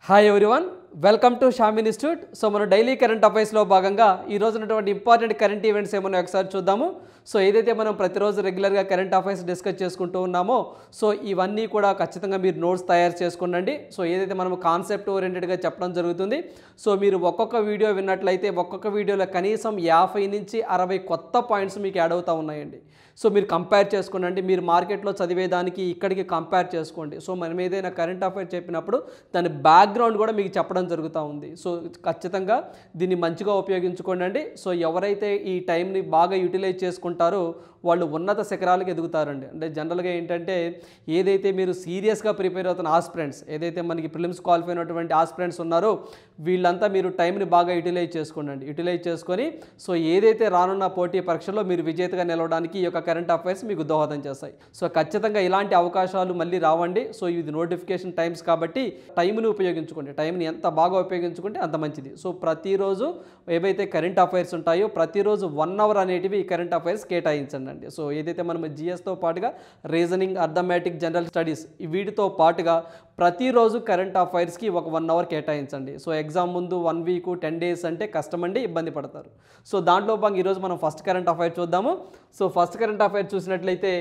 Hi everyone, welcome to Sam institute. So మన daily current అఫైర్స్లో భాగంగా ఈ రోజు ఉన్నటువంటి ఇంపార్టెంట్ కరెంట్ ఈవెంట్స్ ఏమన్నా ఒకసారి చూద్దాము. సో ఏదైతే మనం ప్రతిరోజు రెగ్యులర్గా కరెంట్ అఫైర్స్ డిస్కస్ చేసుకుంటూ ఉన్నామో సో ఇవన్నీ కూడా ఖచ్చితంగా మీరు నోట్స్ తయారు చేసుకోండి. సో ఏదైతే మనం కాన్సెప్ట్ ఓరియంటెడ్గా చెప్పడం జరుగుతుంది. సో మీరు ఒక్కొక్క వీడియో విన్నట్లయితే ఒక్కొక్క వీడియోలో కనీసం 50 నుంచి 60 కొత్త పాయింట్స్ మీకు యాడ్ అవుతూ ఉన్నాయండి. సో మీరు కంపేర్ చేసుకోండి, మీరు మార్కెట్లో చదివేదానికి ఇక్కడికి కంపేర్ చేసుకోండి. సో మనం ఏదైనా కరెంట్ అఫైర్ చెప్పినప్పుడు దాని బ్యాక్గ్రౌండ్ కూడా మీకు చెప్పడం జరుగుతూ ఉంది. సో ఖచ్చితంగా దీన్ని మంచిగా ఉపయోగించుకోండి. సో ఎవరైతే ఈ టైంని బాగా యూటిలైజ్ చేసుకుంటారో వాళ్ళు ఉన్నత శిఖరాలకు ఎదుగుతారండి. అంటే జనరల్గా ఏంటంటే ఏదైతే మీరు సీరియస్గా ప్రిపేర్ అవుతున్న ఆస్పిరెంట్స్, ఏదైతే మనకి ప్రిలిమ్స్ క్వాలిఫై అయినటువంటి ఆస్పిరెంట్స్ ఉన్నారో వీళ్ళంతా మీరు టైంని బాగా యూటిలైజ్ చేసుకోండి. యూటిలైజ్ చేసుకొని సో ఏదైతే రానున్న పోటీ పరీక్షలో మీరు విజేతగా నిలవడానికి ఈ యొక్క కరెంట్ అఫైర్స్ మీకు దోహదం చేస్తాయి. సో ఖచ్చితంగా ఇలాంటి అవకాశాలు మళ్ళీ రావండి. సో ఇది నోటిఫికేషన్ టైమ్స్ కాబట్టి టైంని ఉపయోగించుకోండి. టైంని ఎంత బాగా ఉపయోగించుకుంటే అంత మంచిది. సో ప్రతిరోజు ఏవైతే కరెంట్ అఫైర్స్ ఉంటాయో ప్రతిరోజు 1 అవర్ అనేటివి ఈ కరెంట్ అఫైర్స్ కేటాయించండి. సో ఏదైతే మనం జిఎస్తో పాటుగా రీజనింగ్, అర్థమెటిక్, జనరల్ స్టడీస్ వీటితో పాటుగా ప్రతిరోజు కరెంట్ అఫైర్స్కి ఒక 1 అవర్ కేటాయించండి. సో ఎగ్జామ్ ముందు 1 వీక్ 10 డేస్ అంటే కష్టమండి, ఇబ్బంది పడతారు. సో దాంట్లో భాగంగా ఈరోజు మనం ఫస్ట్ కరెంట్ అఫైర్ చూద్దాము. సో ఫస్ట్ కరెంట్ అఫైర్ చూసినట్లయితే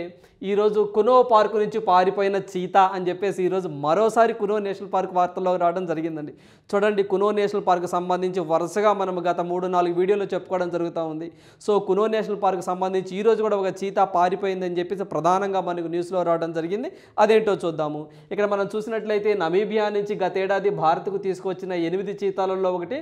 ఈరోజు కునో పార్కు నుంచి పారిపోయిన చీతా అని చెప్పేసి ఈరోజు మరోసారి కునో నేషనల్ పార్క్ వార్తల్లో రావడం జరిగిందండి. చూడండి, కునో నేషనల్ పార్క్ సంబంధించి వరుసగా మనం గత 3-4 వీడియోలు చెప్పుకోవడం జరుగుతూ ఉంది. సో కునో నేషనల్ పార్క్ సంబంధించి ఈరోజు కూడా ఒక చీతా పారిపోయిందని చెప్పేసి ప్రధానంగా మనకు న్యూస్లో రావడం జరిగింది. అదేంటో చూద్దాము. ఇక్కడ మనం చూసినట్లయితే నమీబియా నుంచి గతేడాది భారత్కు తీసుకొచ్చిన 8 చీతాలలో ఒకటి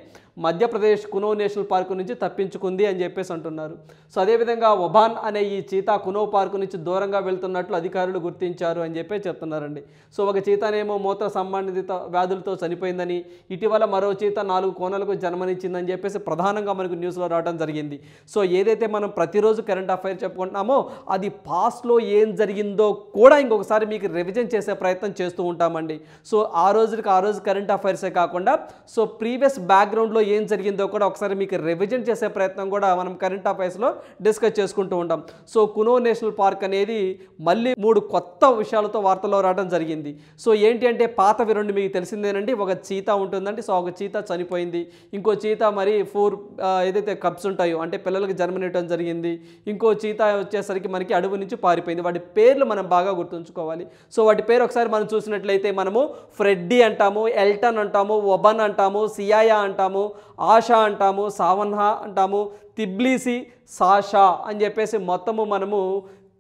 మధ్యప్రదేశ్ కునో నేషనల్ పార్కు నుంచి తప్పించుకుంది అని చెప్పేసి అంటున్నారు. సో అదేవిధంగా ఒబాన్ అనే ఈ చీతా కునో పార్కు నుంచి దూరంగా వెళ్తున్నట్లు అధికారులు గుర్తించారు అని చెప్పి చెప్తున్నారండి. సో ఒక చీతానేమో మూత్ర సంబంధిత వ్యాధులతో చనిపోయిందని, ఇటీవల మరో చీత 4 కోనలకు జన్మనిచ్చిందని చెప్పేసి ప్రధానంగా మనకు న్యూస్లో రావడం జరిగింది. సో ఏదైతే మనం ప్రతిరోజు కరెంట్ అఫైర్ చెప్పుకుంటున్నామో అది పాస్ట్లో ఏం జరిగిందో కూడా ఇంకొకసారి మీకు రివిజన్ చేసే ప్రయత్నం చేస్తూ ఉంటామండి. సో ఆ రోజు కరెంట్ అఫైర్సే కాకుండా సో ప్రీవియస్ బ్యాక్గ్రౌండ్లో ఏం జరిగిందో కూడా ఒకసారి మీకు రివిజన్ చేసే ప్రయత్నం కూడా మనం కరెంట్ అఫైర్స్లో డిస్కస్ చేసుకుంటూ ఉంటాం. సో కునో నేషనల్ పార్క్ అనేది మళ్ళీ 3 కొత్త విషయాలతో వార్తల్లో రావడం జరిగింది. సో ఏంటి అంటే పాతవి 2 మీకు తెలిసిందేనండి. ఒక చీతా ఉంటుందండి. సో ఒక చీతా చనిపోయింది, ఇంకో చీతా మరి 4 ఏదైతే కప్స్ ఉంటాయో అంటే పిల్లలకు జన్మనివ్వడం జరిగింది. ఇంకో చీతా వచ్చేసరికి మనకి అడవి నుంచి పారిపోయింది. వాటి పేర్లు మనం బాగా గుర్తుంచుకోవాలి. సో వాటి పేరు ఒకసారి మనం చూసినట్లయితే మనము ఫ్రెడ్డీ అంటాము, ఎల్టన్ అంటాము, ఒబన్ అంటాము, సియాయా అంటాము, ఆషా అంటాము, సావన్హా అంటాము, తిబ్లీసి, సాషా అని చెప్పేసి మొత్తము మనము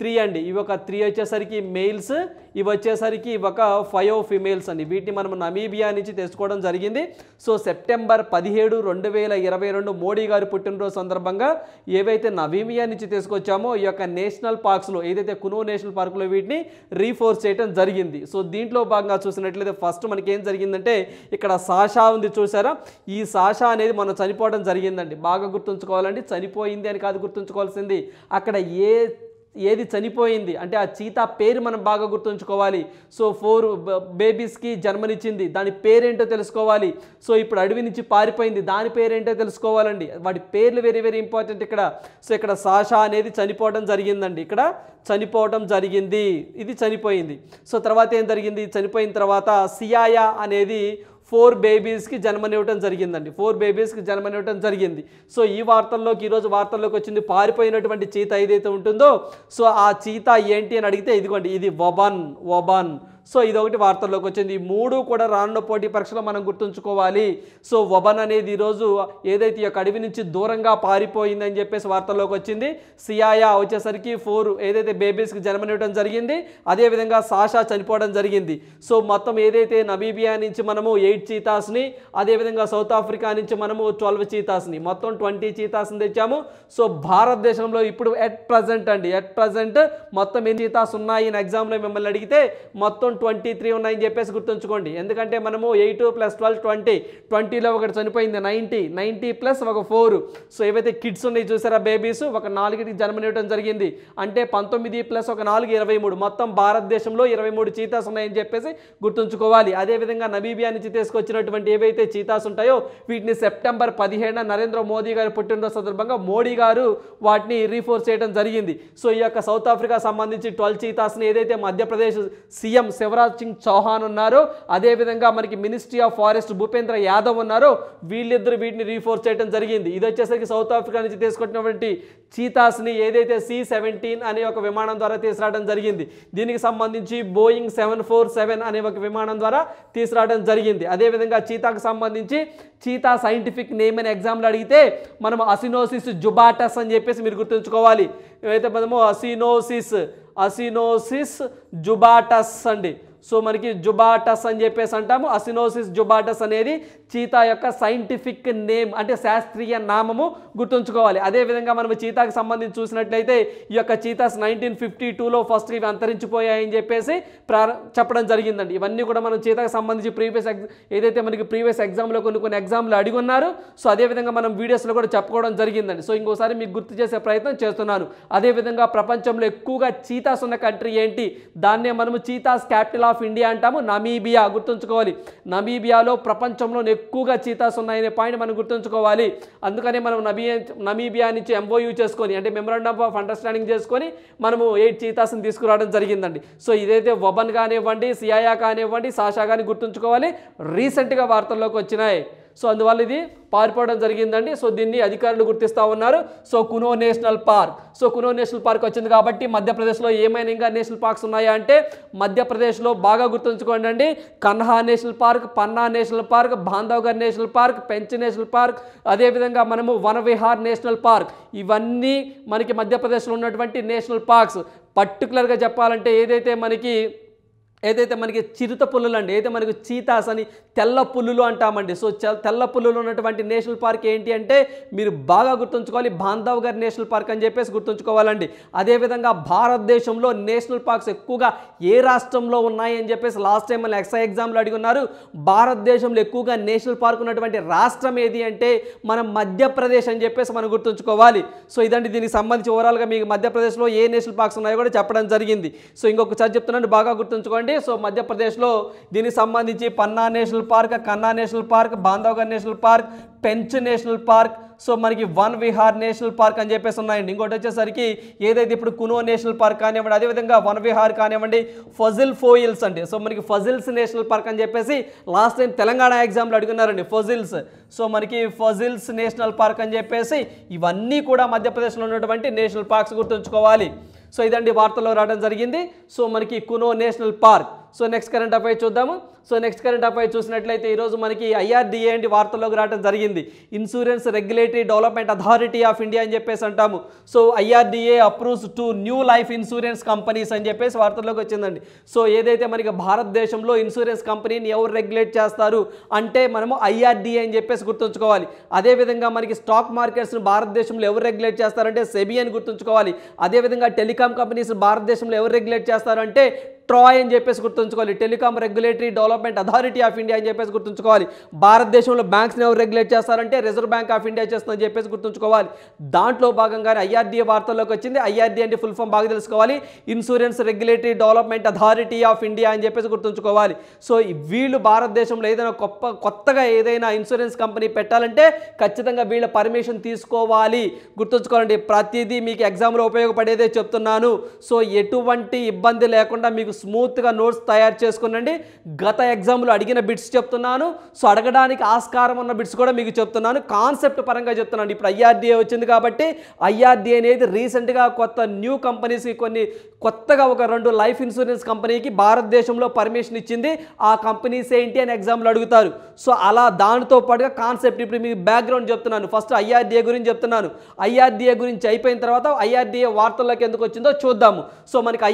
3 అండి. ఇవి ఒక 3 వచ్చేసరికి మెయిల్స్, ఇవి వచ్చేసరికి ఒక 5 ఫిమేల్స్ అండి. వీటిని మనం నమీబియా నుంచి తెచ్చుకోవడం జరిగింది. సో సెప్టెంబర్ 17, 2022 మోడీ గారి పుట్టినరోజు సందర్భంగా ఏవైతే నమీబియా నుంచి తీసుకొచ్చామో ఈ యొక్క నేషనల్ పార్క్స్లో ఏదైతే కునో నేషనల్ పార్కులో వీటిని రీఫోర్స్ చేయడం జరిగింది. సో దీంట్లో భాగంగా చూసినట్లయితే ఫస్ట్ మనకి ఏం జరిగిందంటే ఇక్కడ సాషా ఉంది, చూసారా? ఈ సాషా అనేది మనం చనిపోవడం జరిగిందండి. బాగా గుర్తుంచుకోవాలండి, చనిపోయింది అని కాదు గుర్తుంచుకోవాల్సింది, అక్కడ ఏది చనిపోయింది అంటే ఆ చీతా పేరు మనం బాగా గుర్తుంచుకోవాలి. సో 4 బేబీస్కి జన్మనిచ్చింది, దాని పేరేంటో తెలుసుకోవాలి. సో ఇప్పుడు అడవి నుంచి పారిపోయింది, దాని పేరేంటో తెలుసుకోవాలండి. వాటి పేర్లు వెరీ వెరీ ఇంపార్టెంట్ ఇక్కడ. సో ఇక్కడ సాషా అనేది చనిపోవడం జరిగిందండి. ఇక్కడ చనిపోవడం జరిగింది, ఇది చనిపోయింది. సో తర్వాత ఏం జరిగింది? చనిపోయిన తర్వాత సియాయా అనేది 4 బేబీస్కి జన్మనివ్వటం జరిగిందండి. 4 బేబీస్కి జన్మనివ్వటం జరిగింది. సో ఈ ఈరోజు వార్తల్లోకి వచ్చింది పారిపోయినటువంటి చీతా ఏదైతే ఉంటుందో సో ఆ చీతా ఏంటి అని అడిగితే ఇదిగోండి, ఇది ఒబన్. సో ఇదొకటి వార్తల్లోకి వచ్చింది. ఈ 3 కూడా రానున్న పోటీ పరీక్షలో మనం గుర్తుంచుకోవాలి. సో ఒబన్ అనేది ఈరోజు ఏదైతే ఈ యొక్క అడవి నుంచి దూరంగా పారిపోయిందని చెప్పేసి వార్తల్లోకి వచ్చింది. సియాయా వచ్చేసరికి 4 ఏదైతే బేబీస్కి జన్మనివ్వడం జరిగింది, అదేవిధంగా సాషా చనిపోవడం జరిగింది. సో మొత్తం ఏదైతే నమీబియా నుంచి మనము 8 చీతాస్ని, అదేవిధంగా సౌత్ ఆఫ్రికా నుంచి మనము 12 చీతాస్ని, మొత్తం 20 చీతాస్ని తెచ్చాము. సో భారతదేశంలో ఇప్పుడు ఎట్ ప్రజెంట్ మొత్తం ఎన్ని చీతాస్ ఉన్నాయి అని ఎగ్జామ్లో మిమ్మల్ని అడిగితే మొత్తం 23 ఉన్నాయని చెప్పేసి గుర్తుంచుకోండి. ఎందుకంటే మనము 8 + 12 20లో ఒకటి చనిపోయింది, 90 ప్లస్ ఒక 4. సో ఏవైతే కిడ్స్ ఉన్నాయి చూసారా బేబీస్, ఒక 4కి జన్మనివ్వడం జరిగింది. అంటే 19 ప్లస్ ఒక 4 23, మొత్తం భారతదేశంలో 23 చీతాస్ ఉన్నాయని చెప్పేసి గుర్తుంచుకోవాలి. అదేవిధంగా నమీబియా నుంచి ఆంధ్రప్రదేశ్కి వచ్చినటువంటి ఏవైతే చీతాస్ ఉంటాయో వీటిని సెప్టెంబర్ 17న నరేంద్ర మోదీ గారి పుట్టినరోజు సందర్భంగా మోడీ గారు వాటిని రీఫోర్స్ చేయడం జరిగింది. సో ఈ యొక్క సౌత్ ఆఫ్రికా సంబంధించి 12 చీతాస్ని ఏదైతే మధ్యప్రదేశ్ సీఎం శివరాజ్ సింగ్ చౌహాన్ ఉన్నారో, అదేవిధంగా మనకి ministry of forest Bhupendra Yadav ఉన్నారో, వీళ్ళిద్దరు వీటిని రీఫోర్స్ చేయడం జరిగింది. ఇది వచ్చేసరికి సౌత్ ఆఫ్రికా నుంచి తీసుకొచ్చినటువంటి చీతాస్ని ఏదైతే C-17 అనే ఒక విమానం ద్వారా తీసుకురావడం జరిగింది. దీనికి సంబంధించి బోయింగ్ 747 అనే ఒక విమానం ద్వారా తీసుకురావడం జరిగింది. అదేవిధంగా చీతాకు సంబంధించి చీతా సైంటిఫిక్ నేమ్ అనే ఎగ్జామ్లో అడిగితే మనం అసినోసిస్ జుబాటస్ అని చెప్పేసి మీరు గుర్తుంచుకోవాలి. ఏవైతే మనము అసినోసిస్ జుబాటస్ అండి. సో మనకి జుబాటస్ అని చెప్పేసి అంటాము. అసినోసిస్ జుబాటస్ అనేది చీతా యొక్క సైంటిఫిక్ నేమ్, అంటే శాస్త్రీయ నామము గుర్తుంచుకోవాలి. అదేవిధంగా మనం చీతాకి సంబంధించి చూసినట్లయితే ఈ యొక్క చీతాస్ 1952లో ఫస్ట్ ఇవి అంతరించిపోయాయని చెప్పేసి చెప్పడం జరిగిందండి. ఇవన్నీ కూడా మనం చీతాకి సంబంధించి ఏదైతే మనకి ప్రీవియస్ ఎగ్జామ్లో కొన్ని ఎగ్జామ్లు అడిగి ఉన్నారు. సో అదేవిధంగా మనం వీడియోస్లో కూడా చెప్పుకోవడం జరిగిందండి. సో ఇంకోసారి మీకు గుర్తు చేసే ప్రయత్నం చేస్తున్నాను. అదేవిధంగా ప్రపంచంలో ఎక్కువగా చీతాస్ ఉన్న కంట్రీ ఏంటి? దాన్నే మనము చీతాస్ క్యాపిటల్ ఆఫ్ ఇండియా అంటాము, నమీబియా. గుర్తుంచుకోవాలి, నమీబియాలో ప్రపంచంలో ఎక్కువగా చీతాస్ ఉన్నాయనే పాయింట్ మనం గుర్తుంచుకోవాలి. అందుకనే మనం నమీబియా నుంచి MOU చేసుకొని, అంటే మెమరాండమ్ ఆఫ్ అండర్స్టాండింగ్ చేసుకొని మనము 8 చీతాస్ని తీసుకురావడం జరిగిందండి. సో ఇదైతే వబన్ కానివ్వండి, సియాయా కానివ్వండి, సాషా కానీ గుర్తుంచుకోవాలి, రీసెంట్గా వార్తల్లోకి వచ్చినాయి. సో అందువల్ల ఇది పారిపోవడం జరిగిందండి. సో దీన్ని అధికారులు గుర్తిస్తూ ఉన్నారు. సో కునో నేషనల్ పార్క్ వచ్చింది కాబట్టి మధ్యప్రదేశ్లో ఏమైనా ఇంకా నేషనల్ పార్క్స్ ఉన్నాయా అంటే మధ్యప్రదేశ్లో బాగా గుర్తుంచుకోండి అండి, Kanha national park, Panna national park, Bandhavgarh national park, Pench national park, అదేవిధంగా మనము వనవిహార్ నేషనల్ పార్క్, ఇవన్నీ మనకి మధ్యప్రదేశ్లో ఉన్నటువంటి నేషనల్ పార్క్స్. పర్టికులర్గా చెప్పాలంటే ఏదైతే మనకి చిరుత పుల్లులు అండి, అయితే మనకి చీతాస్ అని తెల్ల పుల్లులు అంటామండి. సో తెల్ల పుల్లులు ఉన్నటువంటి నేషనల్ పార్క్ ఏంటి అంటే మీరు బాగా గుర్తుంచుకోవాలి, బాంధవ్గఢ్ నేషనల్ పార్క్ అని చెప్పేసి గుర్తుంచుకోవాలండి. అదేవిధంగా భారతదేశంలో నేషనల్ పార్క్స్ ఎక్కువగా ఏ రాష్ట్రంలో ఉన్నాయి అని చెప్పేసి లాస్ట్ టైం మన ఎగ్జామ్లో అడిగి ఉన్నారు. భారతదేశంలో ఎక్కువగా నేషనల్ పార్క్ ఉన్నటువంటి రాష్ట్రం ఏది అంటే మనం మధ్యప్రదేశ్ అని చెప్పేసి మనం గుర్తుంచుకోవాలి. సో ఇదండి దీనికి సంబంధించి ఓవరాల్గా మీకు మధ్యప్రదేశ్లో ఏ నేషనల్ పార్క్స్ ఉన్నాయో కూడా చెప్పడం జరిగింది. సో ఇంకొకసారి చెప్తున్నాను, బాగా గుర్తుంచుకోండి. సో మధ్యప్రదేశ్లో దీనికి సంబంధించి Panna national park, Kanha national park, Bandhavgarh national park, Pench national park, so మనకి వన్ విహార్ నేషనల్ పార్క్ అని చెప్పేసి ఉన్నాయండి. ఇంకోటి వచ్చేసరికి ఏదైతే ఇప్పుడు కునో నేషనల్ పార్క్ కానివ్వండి, అదేవిధంగా వన్ విహార్ కానివ్వండి, ఫజిల్ ఫోయిల్స్ అండి. సో మనకి ఫజిల్స్ నేషనల్ పార్క్ అని చెప్పేసి లాస్ట్ టైం తెలంగాణ ఎగ్జామ్లో అడుగున్నారండి ఫజిల్స్. సో మనకి ఫజిల్స్ నేషనల్ పార్క్ అని చెప్పేసి ఇవన్నీ కూడా మధ్యప్రదేశ్లో ఉన్నటువంటి నేషనల్ పార్క్స్ గుర్తుంచుకోవాలి. సో ఇదండి వార్తల్లో రావడం జరిగింది. సో మనకి Kuno national park. So next current affairs చూద్దాము. సో నెక్స్ట్ కరెంట్ అఫైర్స్ చూసినట్లయితే ఈరోజు మనకి IRDA అండి వార్తల్లోకి రావడం జరిగింది. Insurance regulatory development authority of India అని చెప్పేసి అంటాము. So IRDA approves 2 new life insurance companies అని చెప్పేసి వార్తల్లోకి వచ్చిందండి. సో ఏదైతే మనకి భారతదేశంలో ఇన్సూరెన్స్ కంపెనీని ఎవరు రెగ్యులేట్ చేస్తారు అంటే మనము IRDA అని చెప్పేసి గుర్తుంచుకోవాలి. అదేవిధంగా మనకి స్టాక్ మార్కెట్స్ను భారతదేశంలో ఎవరు రెగ్యులేట్ చేస్తారంటే సెబీ అని గుర్తుంచుకోవాలి. అదేవిధంగా టెలికాం కంపెనీస్ భారతదేశంలో ఎవరు రెగ్యులేట్ చేస్తారంటే ట్రాయ్ అని చెప్పేసి గుర్తుంచుకోవాలి. Telecom regulatory development authority of India అని చెప్పేసి గుర్తుంచుకోవాలి. భారతదేశంలో బ్యాంక్స్ని ఎవరు రెగ్యులేట్ చేస్తారంటే రిజర్వ్ బ్యాంక్ ఆఫ్ ఇండియా చేస్తుందని చెప్పేసి గుర్తుంచుకోవాలి. దాంట్లో భాగంగానే IRDA వార్తల్లోకి వచ్చింది. IRDA అంటే ఫుల్ ఫామ్ బాగా తెలుసుకోవాలి, insurance regulatory development authority of India అని చెప్పేసి గుర్తుంచుకోవాలి. సో వీళ్ళు భారతదేశంలో ఏదైనా కొత్తగా ఏదైనా ఇన్సూరెన్స్ కంపెనీ పెట్టాలంటే ఖచ్చితంగా వీళ్ళ పర్మిషన్ తీసుకోవాలి. గుర్తుంచుకోవాలండి, ప్రతిదీ మీకు ఎగ్జామ్లో ఉపయోగపడేదే చెప్తున్నాను. సో ఎటువంటి ఇబ్బంది లేకుండా మీకు స్మూత్గా నోట్స్ తయారు చేసుకునండి. గత ఎగ్జామ్లో అడిగిన బిట్స్ చెప్తున్నాను. సో అడగడానికి ఆస్కారం ఉన్న బిట్స్ కూడా మీకు చెప్తున్నాను, కాన్సెప్ట్ పరంగా చెప్తున్నాను. ఇప్పుడు IRDA వచ్చింది కాబట్టి IRDA అనేది రీసెంట్గా కొత్త న్యూ కంపెనీస్కి కొత్తగా ఒక 2 లైఫ్ ఇన్సూరెన్స్ కంపెనీకి భారతదేశంలో పర్మిషన్ ఇచ్చింది. ఆ కంపెనీస్ ఏంటి అని ఎగ్జామ్లో అడుగుతారు. సో అలా దానితో పాటుగా కాన్సెప్ట్ ఇప్పుడు మీకు బ్యాక్గ్రౌండ్ చెప్తున్నాను. ఫస్ట్ IRDA గురించి చెప్తున్నాను. IRDA గురించి అయిపోయిన తర్వాత IRDA వార్తల్లోకి ఎందుకు వచ్చిందో చూద్దాము. సో మనకి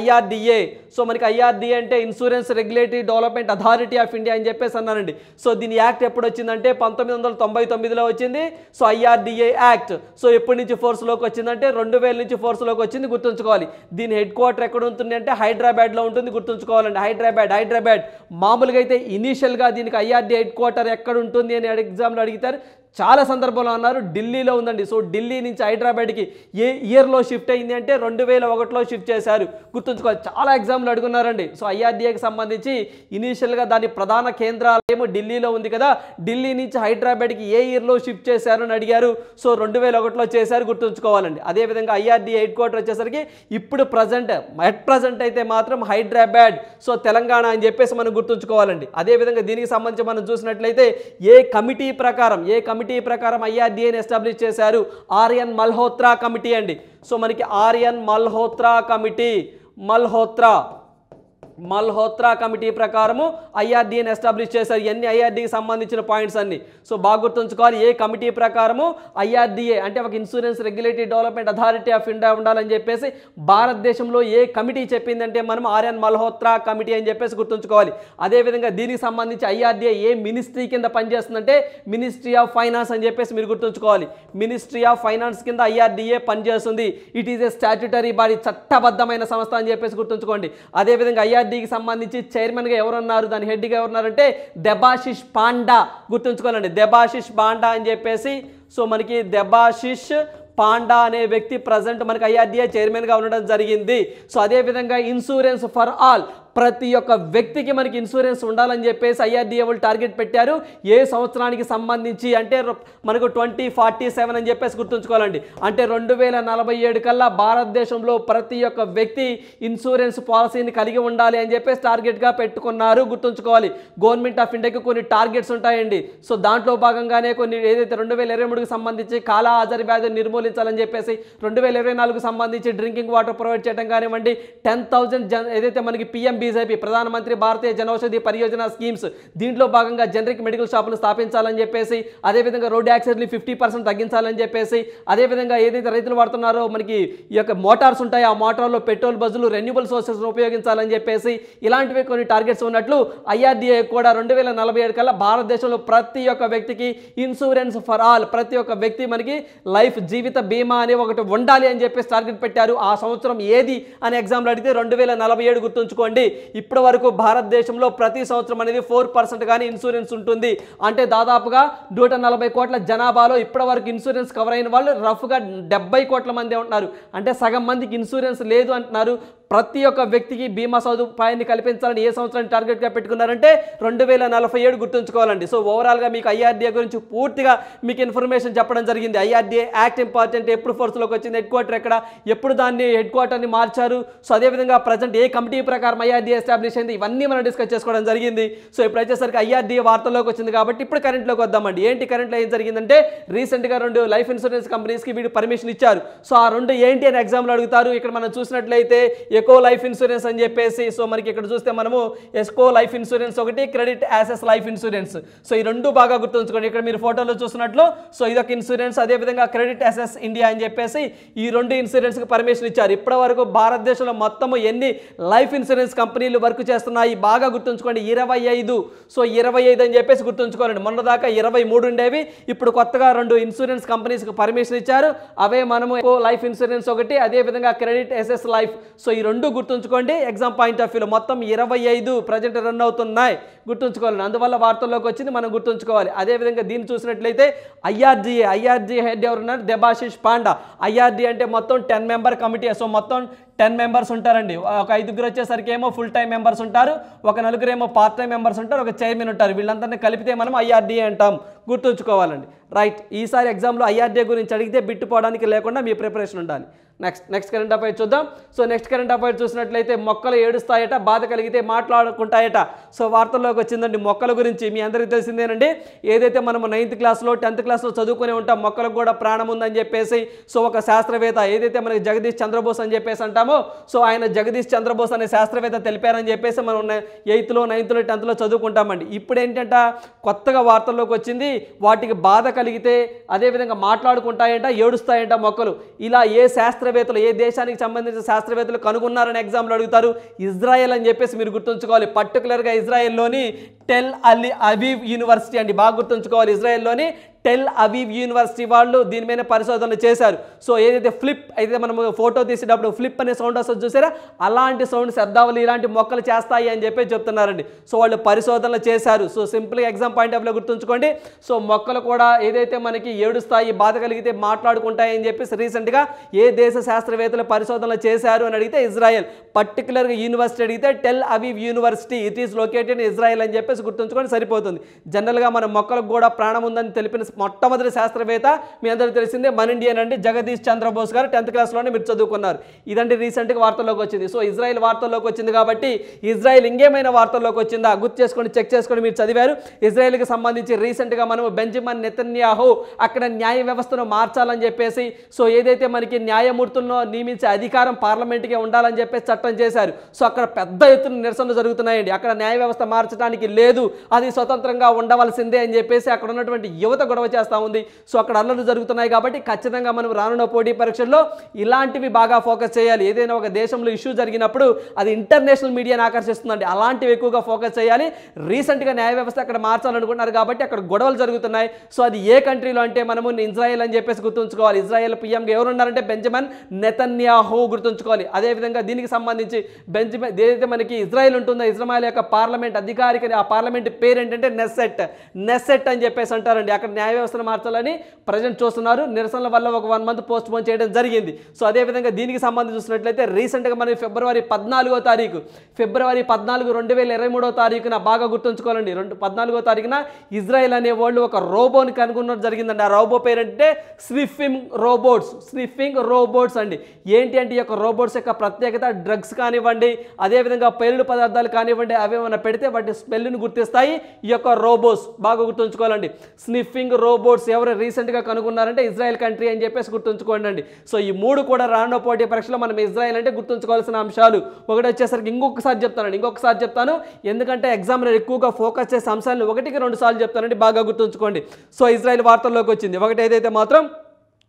IRDA అంటే insurance regulatory development authority of India అని చెప్పేసి అన్నానండి. సో దీని యాక్ట్ ఎప్పుడు వచ్చిందంటే 1999లో వచ్చింది. సో IRDA యాక్ట్ సో ఎప్పటి నుంచి ఫోర్స్లోకి వచ్చిందంటే 2000 నుంచి ఫోర్స్లోకి వచ్చింది. గుర్తుంచుకోవాలి. దీని హెడ్ క్వార్టర్ ఎక్కడ ఉంటుంది అంటే హైదరాబాద్లో ఉంటుంది. గుర్తుంచుకోవాలండి, హైదరాబాద్. మామూలుగా అయితే ఇనీషియల్గా దీనికి IRDA హెడ్ క్వార్టర్ ఎక్కడ ఉంటుంది అని ఎగ్జామ్లో అడిగితారు. చాలా సందర్భంలో అన్నారు ఢిల్లీలో ఉందండి. సో ఢిల్లీ నుంచి హైదరాబాద్కి ఏ ఇయర్లో షిఫ్ట్ అయింది అంటే 2001లో షిఫ్ట్ చేశారు. గుర్తుంచుకోవాలి, చాలా ఎగ్జామ్లు అడుగున్నారండి. సో ఐఆర్డీఏకి సంబంధించి ఇనీషియల్గా దాని ప్రధాన కేంద్రాలయం ఢిల్లీలో ఉంది కదా, ఢిల్లీ నుంచి హైదరాబాద్కి ఏ ఇయర్లో షిఫ్ట్ చేశారు అని అడిగారు. సో 2001లో చేశారు, గుర్తుంచుకోవాలండి. అదేవిధంగా ఐఆర్డీఏ హెడ్ క్వార్టర్ వచ్చేసరికి ఇప్పుడు అట్ ప్రజెంట్ అయితే మాత్రం హైదరాబాద్, సో తెలంగాణ అని చెప్పేసి మనం గుర్తుంచుకోవాలండి. అదేవిధంగా దీనికి సంబంధించి మనం చూసినట్లయితే ఏ కమిటీ ప్రకారం ఐఆర్డీఏని ఎస్టాబ్లిష్ చేశారు? ఆర్యన్ మల్హోత్రా కమిటీ అండి. సో మనకి ఆర్యన్ మల్హోత్రా కమిటీ, మల్హోత్రా కమిటీ ప్రకారము ఐఆర్డీఏని ఎస్టాబ్లిష్ చేశారు. ఇవన్నీ ఐఆర్డీకి సంబంధించిన పాయింట్స్ అన్ని. సో బాగా గుర్తుంచుకోవాలి, ఏ కమిటీ ప్రకారము ఐఆర్డీఏ అంటే ఒక insurance regulatory development authority of India ఉండాలని చెప్పేసి భారతదేశంలో ఏ కమిటీ చెప్పిందంటే మనం ఆర్యన్ మల్హోత్రా కమిటీ అని చెప్పేసి గుర్తుంచుకోవాలి. అదేవిధంగా దీనికి సంబంధించి ఐఆర్డీఏ ఏ మినిస్ట్రీ కింద పనిచేస్తుందంటే మినిస్ట్రీ ఆఫ్ ఫైనాన్స్ అని చెప్పేసి మీరు గుర్తుంచుకోవాలి. మినిస్ట్రీ ఆఫ్ ఫైనాన్స్ కింద ఐఆర్డీఏ పనిచేస్తుంది. It is a statutory body, చట్టబద్ధమైన సంస్థ అని చెప్పేసి గుర్తుంచుకోండి. అదేవిధంగా ఐఆర్డీకి సంబంధించి చైర్మన్గా ఎవరున్నారు, దాని హెడ్గా ఎవరున్నారంటే దెబాశిష్ పాండా. గుర్తుంచుకోవాలండి, దెబాశిష్ పాండా అని చెప్పేసి. సో మనకి దెబాశిష్ పాండా అనే వ్యక్తి ప్రజెంట్ మనకి ఐఆర్డీఏ చైర్మన్గా ఉండడం జరిగింది. సో అదేవిధంగా ఇన్సూరెన్స్ ఫర్ ఆల్, ప్రతి ఒక్క వ్యక్తికి మనకి ఇన్సూరెన్స్ ఉండాలని చెప్పేసి ఐఆర్డీఏ వాళ్ళు టార్గెట్ పెట్టారు. ఏ సంవత్సరానికి సంబంధించి అంటే మనకు 2047 అని చెప్పేసి గుర్తుంచుకోవాలండి. అంటే 2047 కల్లా భారతదేశంలో ప్రతి ఒక్క వ్యక్తి ఇన్సూరెన్స్ పాలసీని కలిగి ఉండాలి అని చెప్పేసి టార్గెట్గా పెట్టుకున్నారు. గుర్తుంచుకోవాలి, గవర్నమెంట్ ఆఫ్ ఇండియాకి కొన్ని టార్గెట్స్ ఉంటాయండి. సో దాంట్లో భాగంగానే కొన్ని ఏదైతే 2023కి సంబంధించి కాలా ఆజారి వ్యాధిని నిర్మూలించాలని చెప్పేసి, 2024కు సంబంధించి డ్రింకింగ్ వాటర్ ప్రొవైడ్ చేయడం కానివ్వండి, 10,000 ఏదైతే మనకి పిఎం బీజేపీ ప్రధానమంత్రి భారతీయ జనౌషధి పరియోజన స్కీమ్స్, దీంట్లో భాగంగా జనరిక్ మెడికల్ షాపులు స్థాపించాలని చెప్పేసి, అదేవిధంగా రోడ్ యాక్సిడెంట్ని 50% తగ్గించాలని చెప్పేసి, అదేవిధంగా ఏదైతే రైతులు వాడుతున్నారో మనకి ఈ యొక్క మోటార్స్ ఉంటాయి, ఆ మోటార్లో పెట్రోల్ బదులు రెన్యూబుల్ సోర్సెస్ ఉపయోగించాలని చెప్పేసి ఇలాంటివి కొన్ని టార్గెట్స్ ఉన్నట్లు ఐఆర్డీఏ కూడా 2047 కల్లా భారతదేశంలో ప్రతి ఒక్క వ్యక్తికి ఇన్సూరెన్స్ ఫర్ ఆల్, ప్రతి ఒక్క వ్యక్తి మనకి లైఫ్ జీవిత బీమా అనే ఒకటి ఉండాలి అని చెప్పేసి టార్గెట్ పెట్టారు. ఆ సంవత్సరం ఏది అని ఎగ్జామ్లో అడిగితే 2047 గుర్తుంచుకోండి. ఇప్పటి వరకు భారతదేశంలో ప్రతి సంవత్సరం అనేది 4% కానీ ఇన్సూరెన్స్ ఉంటుంది. అంటే దాదాపుగా 140 కోట్ల జనాభాలో ఇప్పటి వరకు ఇన్సూరెన్స్ కవర్ అయిన వాళ్ళు రఫ్గా 70 కోట్ల మంది ఉంటున్నారు. అంటే సగం మందికి ఇన్సూరెన్స్ లేదు అంటున్నారు. ప్రతి ఒక్క వ్యక్తికి బీమా సదుపాయాన్ని కల్పించాలని ఏ సంవత్సరాన్ని టార్గెట్గా పెట్టుకున్నారంటే 2047 గుర్తుంచుకోవాలండి. సో ఓవరాల్గా మీకు ఐఆర్డీఏ గురించి పూర్తిగా మీకు ఇన్ఫర్మేషన్ చెప్పడం జరిగింది. ఐఆర్డీఏ యాక్ట్ ఇంపార్టెంట్, ఎప్పుడు ఫోర్స్లోకి వచ్చింది, హెడ్ క్వార్టర్ ఎక్కడ, ఎప్పుడు దాన్ని హెడ్ క్వార్టర్ని మార్చారు, సో అదేవిధంగా ప్రజెంట్ ఏ కమిటీ ప్రకారం ఐఆర్డీఏ ఎస్టాబ్లిష్ అయింది, ఇవన్నీ మనం డిస్కస్ చేసుకోవడం జరిగింది. సో ఇప్పుడు వచ్చేసరికి ఐఆర్డీఏ వార్తల్లోకి వచ్చింది కాబట్టి ఇప్పుడు కరెంట్లోకి వద్దామండి. ఏంటి కరెంట్లో ఏం జరిగిందంటే రీసెంట్గా 2 లైఫ్ ఇన్సూరెన్స్ కంపెనీస్కి వీడు పర్మిషన్ ఇచ్చారు. సో ఆ 2 ఏంటి అని ఎగ్జామ్లో అడుగుతారు. ఇక్కడ మనం చూసినట్లయితే ఎకో లైఫ్ ఇన్సూరెన్స్ అని చెప్పేసి, సో మనకి ఇక్కడ చూస్తే మనము ఎస్కో లైఫ్ ఇన్సూరెన్స్ ఒకటి, క్రెడిట్ యాసెస్ లైఫ్ ఇన్సూరెన్స్. సో ఈ 2 బాగా గుర్తుంచుకోండి. ఇక్కడ మీరు ఫోటోలో చూసినట్లు సో ఇదొక ఇన్సూరెన్స్, అదేవిధంగా క్రెడిట్ యాసెస్ ఇండియా అని చెప్పేసి ఈ 2 ఇన్సూరెన్స్కి పర్మిషన్ ఇచ్చారు. ఇప్పటి వరకు భారతదేశంలో మొత్తము ఎన్ని లైఫ్ ఇన్సూరెన్స్ కంపెనీలు వర్క్ చేస్తున్నాయి బాగా గుర్తుంచుకోండి, 25. సో 25 అని చెప్పేసి గుర్తుంచుకోవాలండి. మొన్న దాకా 23 ఉండేవి, ఇప్పుడు కొత్తగా 2 ఇన్సూరెన్స్ కంపెనీస్కి పర్మిషన్ ఇచ్చారు. అవే మనము లైఫ్ ఇన్సూరెన్స్ ఒకటి, అదేవిధంగా క్రెడిట్ యాసెస్ లైఫ్. సో ఈ 2 గుర్తుంచుకోండి. ఎగ్జామ్ పాయింట్ ఆఫ్ వ్యూలో మొత్తం 25 ప్రజెంట్ రన్ అవుతున్నాయి, గుర్తుంచుకోవాలి. అందువల్ల వార్తల్లోకి వచ్చింది, మనం గుర్తుంచుకోవాలి. అదేవిధంగా దీన్ని చూసినట్లయితే ఐఆర్డీఏ హెడ్ ఎవరున్నారు, దెబాశిష్ పాండా. ఐఆర్డీ అంటే మొత్తం 10 మెంబర్ కమిటీ. సో మొత్తం 10 మెంబర్స్ ఉంటారండి. ఒక 5 వచ్చేసరికి ఏమో ఫుల్ టైం మెంబర్స్ ఉంటారు, ఒక 4 ఏమో పార్ట్ టైం మెంబర్స్ ఉంటారు, ఒక చైర్మన్ ఉంటారు. వీళ్ళందరినీ కలిపితే మనం ఐఆర్డీఏ అంటాం, గుర్తుంచుకోవాలండి. రైట్, ఈసారి ఎగ్జామ్లో ఐఆర్డీఏ గురించి అడిగితే బిట్టుపోవడానికి లేకుండా మీ ప్రిపరేషన్ ఉండాలి. నెక్స్ట్ కరెంట్ అఫైర్ చూద్దాం. సో నెక్స్ట్ కరెంట్ అఫైర్ చూసినట్లయితే మొక్కలు ఏడుస్తాయట, బాధ కలిగితే మాట్లాడుకుంటాయట. సో వార్తల్లోకి వచ్చిందండి మొక్కల గురించి. మీ అందరికీ తెలిసిందేనండి, ఏదైతే మనము 9th క్లాస్లో 10th క్లాస్లో చదువుకునే ఉంటాం మొక్కలకు కూడా ప్రాణం ఉందని చెప్పేసి. సో ఒక శాస్త్రవేత్త ఏదైతే మనకి జగదీష్ చంద్రబోస్ అని చెప్పేసి అంటామో, సో ఆయన జగదీష్ చంద్రబోస్ అనే శాస్త్రవేత్త తెలిపారని చెప్పేసి మనం 8th, 9th, 10th చదువుకుంటామండి. ఇప్పుడు ఏంటంట కొత్తగా వార్తల్లోకి వచ్చింది, వాటికి బాధ కలిగితే అదేవిధంగా మాట్లాడుకుంటాయంట, ఏడుస్తాయంట మొక్కలు. ఇలా ఏ శాస్త్రవేత్తలు, ఏ దేశానికి సంబంధించిన శాస్త్రవేత్తలు కనుగొన్నారని ఎగ్జామ్లో అడుగుతారు. ఇజ్రాయెల్ అని చెప్పేసి మీరు గుర్తుంచుకోవాలి. పర్టికులర్గా ఇజ్రాయెల్లోని టెల్ అవివ్ యూనివర్సిటీ అండి, బాగా గుర్తుంచుకోవాలి. ఇజ్రాయెల్లోని టెల్ అవీవ్ యూనివర్సిటీ వాళ్ళు దీని మీద పరిశోధనలు చేశారు. సో ఏదైతే ఫ్లిప్ అయితే మనం ఫోటో తీసేటప్పుడు ఫ్లిప్ అనే సౌండ్ వస్తుంది చూసారా, అలాంటి సౌండ్ శబ్దావళి ఇలాంటి మొక్కలు చేస్తాయి అని చెప్పి చెప్తున్నారండి. సో వాళ్ళు పరిశోధనలు చేశారు. సో సింపుల్గా ఎగ్జామ్ పాయింట్ ఆఫ్ లో గుర్తుంచుకోండి. సో మొక్కలు కూడా ఏదైతే మనకి ఏడుస్తాయి, బాధ కలిగితే మాట్లాడుకుంటాయి అని చెప్పేసి రీసెంట్గా ఏ దేశ శాస్త్రవేత్తలు పరిశోధనలు చేశారు అని అడిగితే ఇజ్రాయెల్, పర్టికులర్గా యూనివర్సిటీ అడిగితే Tel Aviv university, it is located in Israel అని చెప్పేసి గుర్తుంచుకొని సరిపోతుంది. జనరల్గా మన మొక్కలకు కూడా ప్రాణం ఉందని తెలిపిన మొట్టమొదటి శాస్త్రవేత్త మీ అందరికీ తెలిసిందే మన ఇండియన్ అండి, జగదీష్ చంద్రబోస్ గారు. 10th క్లాస్లోనే మీరు చదువుకున్నారు. ఇదండి రీసెంట్గా వార్తల్లోకి వచ్చింది. సో ఇజ్రాయెల్ వార్తల్లోకి వచ్చింది కాబట్టి ఇజ్రాయెల్ ఇంకేమైనా వార్తల్లోకి వచ్చిందా గుర్తు చేసుకొని చెక్ చేసుకొని మీరు చదివారు. ఇజ్రాయెల్కి సంబంధించి రీసెంట్గా మనం బెంజమిన్ నెతన్యాహు అక్కడ న్యాయ వ్యవస్థను మార్చాలని చెప్పేసి, సో ఏదైతే మనకి న్యాయమూర్తులను నియమించే అధికారం పార్లమెంట్కే ఉండాలని చెప్పేసి చట్టం చేశారు. సో అక్కడ పెద్ద ఎత్తున నిరసనలు జరుగుతున్నాయండి. అక్కడ న్యాయ వ్యవస్థ మార్చడానికి లేదు, అది స్వతంత్రంగా ఉండవలసిందే అని చెప్పేసి అక్కడ ఉన్నటువంటి యువత గొడవ చేస్తూ ఉంది. సో అక్కడ అల్లర్లు జరుగుతున్నాయి కాబట్టి ఖచ్చితంగా మనం రానున్న పోటీ పరీక్షల్లో ఇలాంటివి బాగా ఫోకస్ చేయాలి. ఏదైనా ఒక దేశంలో ఇష్యూ జరిగినప్పుడు అది ఇంటర్నేషనల్ మీడియాని ఆకర్షిస్తుందండి, అలాంటివి ఎక్కువగా ఫోకస్ చేయాలి. రీసెంట్గా న్యాయ వ్యవస్థ అక్కడ మార్చాలనుకుంటున్నారు కాబట్టి అక్కడ గొడవలు జరుగుతున్నాయి. సో అది ఏ కంట్రీలో అంటే మనము ఇజ్రాయెల్ అని చెప్పేసి గుర్తుంచుకోవాలి. ఇజ్రాయెల్ పీఎంగా ఎవరున్నారంటే బెంజమిన్ నెతన్యాహు గుర్తుంచుకోవాలి. అదేవిధంగా దీనికి సంబంధించి ఏదైతే మనకి ఇజ్రాయెల్ ఉంటుందో ఇజ్రాయెల్ యొక్క పార్లమెంట్ అధికారిక ఆ పార్లమెంట్ పేరు ఏంటంటే నెసెట్ అని చెప్పేసి అంటారండి. అక్కడ న్యాయ వ్యవస్థను మార్చాలని ప్రజెంట్ చూస్తున్నారు. నిరసనల వల్ల ఒక 1 month పోస్ట్ పోన్ చేయడం జరిగింది. సో అదేవిధంగా దీనికి సంబంధించి చూసినట్లయితే రీసెంట్గా మనకి ఫిబ్రవరి 14వ తారీఖు 2023వ తారీఖున బాగా గుర్తుంచుకోవాలండి. 14వ తారీఖున ఇజ్రాయెల్ అనే వాళ్ళు ఒక రోబోని కనుగొనడం జరిగిందండి. ఆ రోబో పేరంటే స్నిఫింగ్ రోబోట్స్ అండి. ఏంటి అంటే ఈ యొక్క రోబోట్స్ యొక్క ప్రత్యేకత డ్రగ్స్ కానివ్వండి, అదేవిధంగా పేలుడు పదార్థాలు కానివ్వండి, అవేమన్నా పెడితే వాటి స్మెల్ని గుర్తిస్తాయి ఈ యొక్క రోబోట్స్. బాగా గుర్తుంచుకోవాలండి. స్నిఫింగ్ రోబోట్స్ ఎవరు రీసెంట్గా కనుగొన్నారంటే ఇజ్రాయెల్ కంట్రీ అని చెప్పేసి గుర్తుంచుకోండి. సో ఈ 3 కూడా రానున్న పోటీ పరీక్షలో మనం ఇజ్రాయెల్ అంటే గుర్తుంచుకోవాల్సిన అంశాలు. ఒకటి వచ్చేసరికి ఇంకొకసారి చెప్తాను ఎందుకంటే ఎగ్జామ్లో ఎక్కువగా ఫోకస్ చేసే అంశాలను 1కి 2 సార్లు చెప్తానండి, బాగా గుర్తుంచుకోండి. సో ఇజ్రాయెల్ వార్తల్లోకి వచ్చింది. ఒకటి ఏదైతే మాత్రం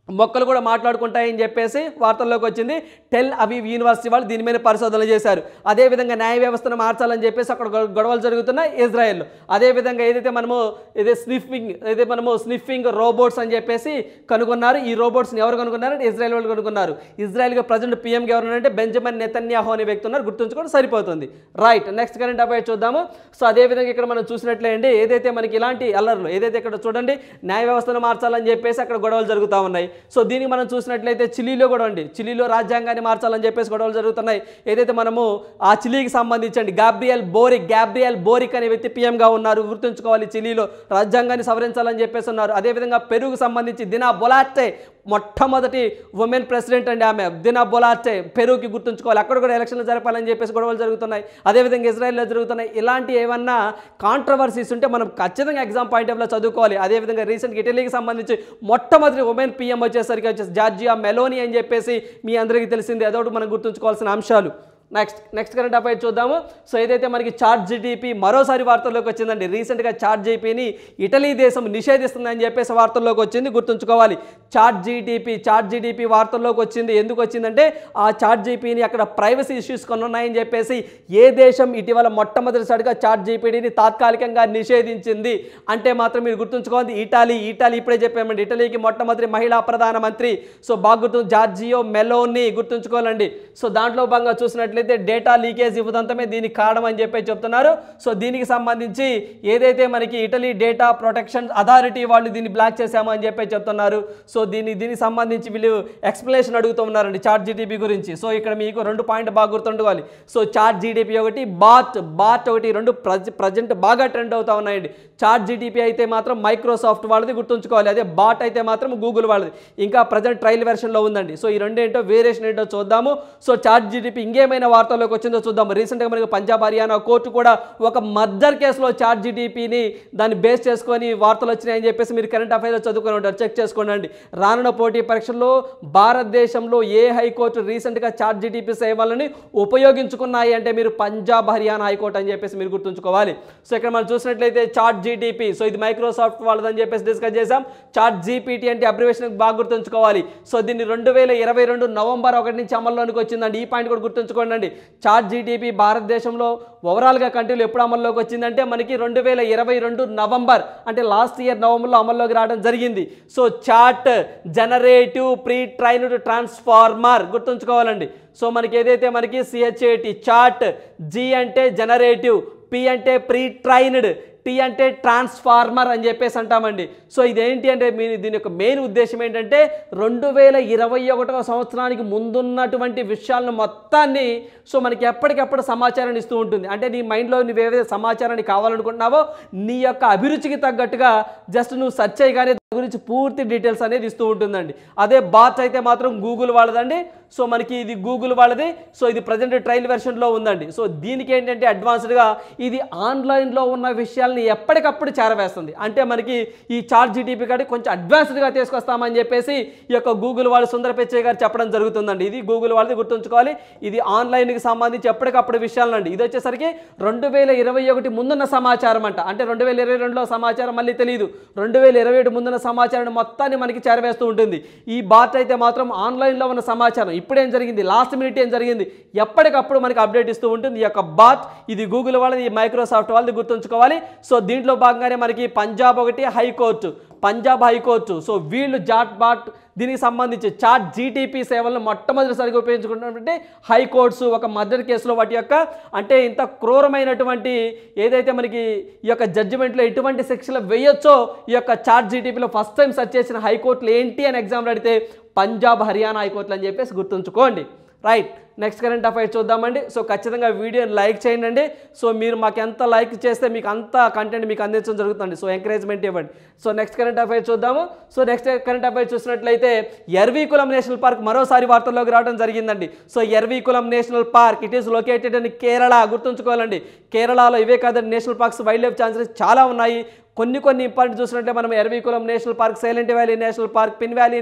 మొక్కలు కూడా మాట్లాడుకుంటాయని చెప్పేసి వార్తల్లోకి వచ్చింది. టెల్ అవీవ్ యూనివర్సిటీ వాళ్ళు దీని మీద పరిశోధనలు చేశారు. అదేవిధంగా న్యాయ వ్యవస్థను మార్చాలని చెప్పేసి అక్కడ గొడవలు జరుగుతున్నాయి ఇజ్రాయెల్లో. అదేవిధంగా ఏదైతే మనము స్నిఫింగ్ రోబోట్స్ అని చెప్పేసి కనుగొన్నారు. ఈ రోబోట్స్ని ఎవరు కనుగొన్నారంటే ఇజ్రాయెల్ వాళ్ళు కనుగొన్నారు. ఇజ్రాయెల్గా ప్రజెంట్ పీఎంగా ఎవరంటే బెంజమిన్ నెతన్యాహు అనే వ్యక్తి ఉన్నారు, గుర్తుంచుకోవడం సరిపోతుంది. రైట్, నెక్స్ట్ కరెంట్ అఫైర్స్ చూద్దాము. సో అదేవిధంగా ఇక్కడ మనం చూసినట్లయితే ఏదైతే మనకి ఇలాంటి అల్లర్లు ఏదైతే ఇక్కడ చూడండి న్యాయ వ్యవస్థను మార్చాలని చెప్పేసి అక్కడ గొడవలు జరుగుతూ ఉన్నాయి. సో దీనికి మనం చూసినట్లయితే చిలీలో కూడా అండి, చిలీలో రాజ్యాంగాన్ని మార్చాలని చెప్పేసి గొడవలు జరుగుతున్నాయి. ఏదైతే మనము ఆ చిలీకి సంబంధించండి గ్యాబ్రియల్ బోరిక్ అనే వ్యక్తి పీఎంగా ఉన్నారు, గుర్తుంచుకోవాలి. చిలీలో రాజ్యాంగాన్ని సవరించాలని చెప్పేసి ఉన్నారు. అదేవిధంగా పెరుగు సంబంధించి దినా బొలార్టే మొట్టమొదటి ఉమెన్ ప్రెసిడెంట్ అండి ఆమె, దినా బొలార్టే, పెరుకి గుర్తుంచుకోవాలి. అక్కడ కూడా ఎలక్షన్లు జరపాలని చెప్పేసి గొడవలు జరుగుతున్నాయి. అదేవిధంగా ఇజ్రాయెల్లో జరుగుతున్నాయి. ఇలాంటి ఏమన్నా కాంట్రవర్సీస్ ఉంటే మనం ఖచ్చితంగా ఎగ్జామ్ పాయింట్ ఆఫ్ లో చదువుకోవాలి. అదేవిధంగా రీసెంట్గా ఇటలీకి సంబంధించి మొట్టమొదటి ఉమెన్ పీఎం వచ్చేసరికి జార్జియా మెలోని అని చెప్పేసి మీ అందరికీ తెలిసింది. అదొకటి మనం గుర్తుంచుకోవాల్సిన అంశాలు. నెక్స్ట్ కరెంట్ అఫైర్ చూద్దాము. సో ఏదైతే మనకి చాట్ జీటీపీ మరోసారి వార్తల్లోకి వచ్చిందండి. రీసెంట్గా చాట్ జీపీని ఇటలీ దేశం నిషేధిస్తుందని చెప్పేసి వార్తల్లోకి వచ్చింది, గుర్తుంచుకోవాలి. చాట్ జీటీపీ వార్తల్లోకి వచ్చింది. ఎందుకు వచ్చిందంటే ఆ చాట్ జీపీని అక్కడ ప్రైవసీ ఇష్యూస్ కొన్ని ఉన్నాయని చెప్పేసి ఏ దేశం ఇటీవల మొట్టమొదటిసారిగా చాట్ జీపీని తాత్కాలికంగా నిషేధించింది అంటే మాత్రం మీరు గుర్తుంచుకోవాలి ఇటలీ. ఇప్పుడే చెప్పామండి, ఇటలీకి మొట్టమొదటి మహిళా ప్రధానమంత్రి. సో బాగా జార్జియో మెలోని గుర్తుంచుకోవాలండి. సో దాంట్లో భాగంగా చూసినట్లయితే డేటా లీకేజ్ ఇవ్వదంతమే దీనికి కారణం అని చెప్పి చెప్తున్నారు. సో దీనికి సంబంధించి ఏదైతే మనకి ఇటలీ డేటా ప్రొటెక్షన్ అథారిటీ వాళ్ళు దీన్ని బ్లాక్ చేశాము అని చెప్పి చెప్తున్నారు. సో దీనికి సంబంధించి వీళ్ళు ఎక్స్ప్లెనేషన్ అడుగుతూ ఉన్నారండి చాట్ జీటీపీ గురించి. సో ఇక్కడ మీకు 2 పాయింట్ బాగా గుర్తుండుకోవాలి. సో చాట్ జీటీపీ ఒకటి, బాట్ ఒకటి, 2 ప్రజెంట్ బాగా ట్రెండ్ అవుతా ఉన్నాయండి. చాట్ జీటీపీ అయితే మాత్రం మైక్రోసాఫ్ట్ వాళ్ళది గుర్తుంచుకోవాలి, అదే బాట్ అయితే మాత్రం గూగుల్ వాళ్ళది. ఇంకా ప్రజెంట్ ట్రయల్ వెర్షన్లో ఉందండి. సో ఈ రెండేంటో వేరియేషన్ ఏంటో చూద్దాము. సో చాట్ జీటీపీ ఇంకేమైనా వార్తల్లోకి వచ్చిందో చూద్దాం. రీసెంట్గా మనకి పంజాబ్ హర్యానా కోర్టు కూడా ఒక మర్డర్ కేసులో చాట్ జీటీపీని దాన్ని బేస్ చేసుకొని వార్తలు వచ్చినాయని చెప్పేసి మీరు కరెంట్ అఫైర్లో చదువుకొని ఉంటారు, చెక్ చేసుకోండి. రానున్న పోటీ పరీక్షల్లో భారతదేశంలో ఏ హైకోర్టు రీసెంట్గా చాట్ జీటీపీ సేవలని ఉపయోగించుకున్నాయి అంటే మీరు పంజాబ్ హర్యానా హైకోర్టు అని చెప్పేసి మీరు గుర్తుంచుకోవాలి. సో ఇక్కడ మనం చూసినట్లయితే చాట్ జీటీపీ, సో ఇది మైక్రోసాఫ్ట్ వాళ్ళదని చెప్పేసి డిస్కస్ చేసాం. చాట్ జీపీటీ అంటే అబ్రివేషన్ బాగా గుర్తుంచుకోవాలి. సో దీన్ని 2022 నవంబర్ 1 నుంచి అమల్లోనికి వచ్చిందండి. ఈ పాయింట్ కూడా గుర్తుంచుకోండి. చూడండి, చాట్ జీటీపీ భారతదేశంలో ఓవరాల్గా కంట్రీలో ఎప్పుడు అమల్లోకి వచ్చిందంటే మనకి 2022 నవంబర్, అంటే లాస్ట్ ఇయర్ నవంబర్లో అమల్లోకి రావడం జరిగింది. So chat generative pre trained transformer గుర్తుంచుకోవాలండి. సో మనకి ఏదైతే మనకి CHAT చాట్, G అంటే జనరేటివ్, P అంటే ప్రీ ట్రైన్డ్, T అంటే ట్రాన్స్ఫార్మర్ అని చెప్పేసి అంటామండి. సో ఇదేంటి అంటే దీని యొక్క మెయిన్ ఉద్దేశం ఏంటంటే 2021వ సంవత్సరానికి ముందున్నటువంటి విషయాలను మొత్తాన్ని సో మనకి ఎప్పటికప్పుడు సమాచారాన్ని ఇస్తూ ఉంటుంది. అంటే నీ మైండ్లో నువ్వు ఏదైతే సమాచారాన్ని కావాలనుకుంటున్నావో నీ యొక్క అభిరుచికి తగ్గట్టుగా జస్ట్ నువ్వు సెర్చ్ చేయగానే దాని గురించి పూర్తి డీటెయిల్స్ అనేది ఇస్తూ ఉంటుందండి. అదే బాట్ అయితే మాత్రం గూగుల్ వాళ్ళదండి. సో మనకి ఇది గూగుల్ వాళ్ళది. సో ఇది ప్రజెంట్ ట్రయల్ వెర్షన్లో ఉందండి. సో దీనికి ఏంటంటే అడ్వాన్స్డ్గా ఇది ఆన్లైన్లో ఉన్న విషయాల్ని ఎప్పటికప్పుడు చేరవేస్తుంది. అంటే మనకి ఈ చాట్ జీటీపీ కాడి కొంచెం అడ్వాన్స్డ్గా తీసుకొస్తామని చెప్పేసి ఈ యొక్క గూగుల్ వాళ్ళు సుందర పిచ్చయ్య గారు చెప్పడం జరుగుతుందండి. ఇది గూగుల్ వాళ్ళది గుర్తుంచుకోవాలి. ఇది ఆన్లైన్కి సంబంధించి ఎప్పటికప్పుడు విషయాలండి. ఇది వచ్చేసరికి 2021 ముందున్న సమాచారం అంట. అంటే 2022లో సమాచారం మళ్ళీ తెలియదు, 2027 ముందున్న సమాచారాన్ని మొత్తాన్ని మనకి చేరవేస్తూ ఉంటుంది. ఈ బాట్ అయితే మాత్రం ఆన్లైన్లో ఉన్న సమాచారం, ఇప్పుడేం జరిగింది, లాస్ట్ మినిట్ ఏం జరిగింది, ఎప్పటికప్పుడు మనకి అప్డేట్ ఇస్తూ ఉంటుంది ఈ యొక్క బాట్. ఇది గూగుల్ వాళ్ళది, మైక్రోసాఫ్ట్ వాళ్ళది గుర్తుంచుకోవాలి. సో దీంట్లో భాగంగానే మనకి పంజాబ్ హైకోర్టు, సో వీళ్ళు బాట్ దీనికి సంబంధించి చాట్ జీటీపీ సేవలను మొట్టమొదటిసారిగా ఉపయోగించుకున్నటువంటి హైకోర్ట్స్ ఒక మర్డర్ కేసులో వాటి యొక్క అంటే ఇంత క్రూరమైనటువంటి ఏదైతే మనకి ఈ యొక్క జడ్జిమెంట్లో ఎటువంటి శిక్షలు వేయొచ్చో ఈ యొక్క చాట్ జీటీపీలో ఫస్ట్ టైం సెర్చ్ చేసిన హైకోర్టులు ఏంటి అని ఎగ్జామ్లో అడిగితే పంజాబ్, హర్యానా హైకోర్టులు అని చెప్పేసి గుర్తుంచుకోండి. రైట్, నెక్స్ట్ కరెంట్ అఫైర్స్ చూద్దామండి. సో ఖచ్చితంగా వీడియోని లైక్ చేయండి. సో మీరు మాకు ఎంత లైక్ చేస్తే మీకు అంత కంటెంట్ మీకు అందించడం జరుగుతుంది. సో ఎంకరేజ్మెంట్ ఇవ్వండి. సో నెక్స్ట్ కరెంట్ అఫైర్స్ చూద్దాము. సో నెక్స్ట్ కరెంట్ అఫైర్స్ చూసినట్లయితే ఎర్వీకులం నేషనల్ పార్క్ మరోసారి వార్తల్లోకి రావడం జరిగిందండి. So Eravikulam national park it is located in Kerala. గుర్తుంచుకోవాలండి, కేరళలో ఇవే కాదండి నేషనల్ పార్క్స్, వైల్డ్ లైఫ్ ఛాన్సెస్ చాలా ఉన్నాయి. కొన్ని ఇంపార్టెంట్ చూసినట్లయితే మనం Eravikulam national park, silent valley national park, pin valley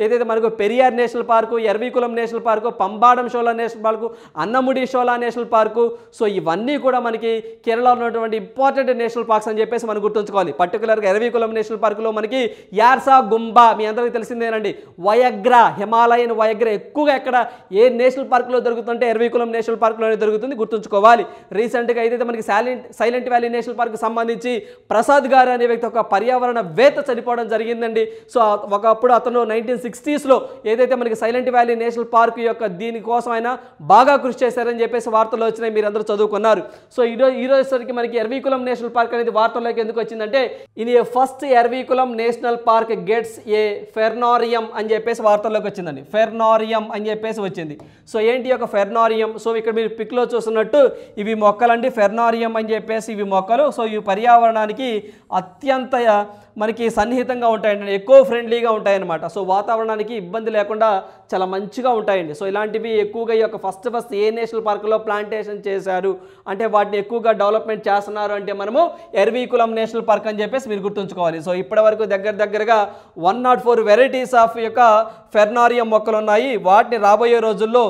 ఏదైతే మనకు Periyar national park, Eravikulam national park, Pambadum Shola national park, Anamudi shola national park. So ఇవన్నీ కూడా మనకి కేరళలో ఉన్నటువంటి ఇంపార్టెంట్ నేషనల్ పార్క్స్ అని చెప్పేసి మనం గుర్తుంచుకోవాలి. పర్టికులర్గా ఎర్వీకులం నేషనల్ పార్కులో మనకి యార్సా గుంబా మీ అందరికీ తెలిసిందేనండి, వయగ్రా, హిమాలయన్ వయగ్రా ఎక్కువగా ఎక్కడ ఏ నేషనల్ పార్కులో దొరుకుతుంటే ఎర్వీకులం నేషనల్ పార్కులోనే దొరుకుతుంది, గుర్తుంచుకోవాలి. రీసెంట్గా ఏదైతే మనకి సైలెంట్ వ్యాలీ నేషనల్ పార్క్ సంబంధించి ప్రసాద్ అనే వ్యక్తి ఒక పర్యావరణ వేత్త చనిపోవడం జరిగిందండి. సో ఒకప్పుడు అతను 1960sలో ఏదైతే మనకి సైలెంట్ వ్యాలీ నేషనల్ పార్క్ యొక్క దీనికోసం ఆయన బాగా కృషి చేశారని చెప్పేసి వార్తలు వచ్చినాయి, మీరు అందరూ చదువుకున్నారు. సో ఈరోజుకి మనకి ఎర్వీకులం నేషనల్ పార్క్ అనేది వార్తల్లోకి ఎందుకు వచ్చిందంటే ఇది first Eravikulam national park gets a fernarium అని చెప్పేసి వార్తల్లోకి వచ్చిందండి. ఫెర్నారియం అని చెప్పేసి వచ్చింది. సో ఏంటి ఒక ఫెర్నారియం? సో ఇక్కడ మీరు పిక్లో చూస్తున్నట్టు ఇవి మొక్కలండి, ఫెర్నారియం అని చెప్పేసి ఇవి మొక్కలు. సో ఇవి పర్యావరణానికి అత్యంత మనకి సన్నిహితంగా ఉంటాయండి, ఎక్కువ ఫ్రెండ్లీగా ఉంటాయన్నమాట. సో వాతావరణానికి ఇబ్బంది లేకుండా చాలా మంచిగా ఉంటాయండి. సో ఇలాంటివి ఎక్కువగా ఈ యొక్క ఫస్ట్ ఏ నేషనల్ పార్కులో ప్లాంటేషన్ చేశారు అంటే వాటిని ఎక్కువగా డెవలప్మెంట్ చేస్తున్నారు అంటే మనము ఎర్వీకులం నేషనల్ పార్క్ అని చెప్పేసి మీరు గుర్తుంచుకోవాలి. సో ఇప్పటి వరకు దగ్గరగా 104 వెరైటీస్ ఆఫ్ యొక్క ఫెర్నారియం మొక్కలు ఉన్నాయి. వాటిని రాబోయే రోజుల్లో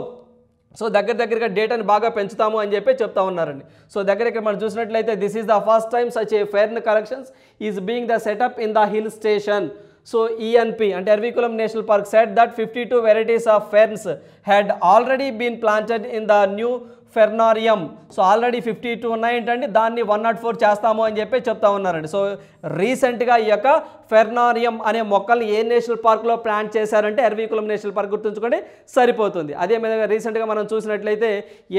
సో దగ్గరగా డేటాని బాగా పెంచుతాము అని చెప్పి చెప్తా ఉన్నారండి. సో దగ్గర మనం చూసినట్లయితే this is the first time such a fern collections is being the setup in the hill station. So ENP అంటే ఎర్వీకులం national park said that 52 varieties of ferns had already been planted in the new fernarium. So already 52 ఉన్నాయంటండి, దాన్ని 104 చేస్తాము అని చెప్పి చెప్తా ఉన్నారండి. So రీసెంట్గా ఈ యొక్క ఫెర్నారియం అనే మొక్కల్ని ఏ నేషనల్ పార్క్లో ప్లాంట్ చేశారంటే ఎర్వీకులం నేషనల్ పార్క్ గుర్తుంచుకోండి సరిపోతుంది. అదే విధంగా రీసెంట్గా మనం చూసినట్లయితే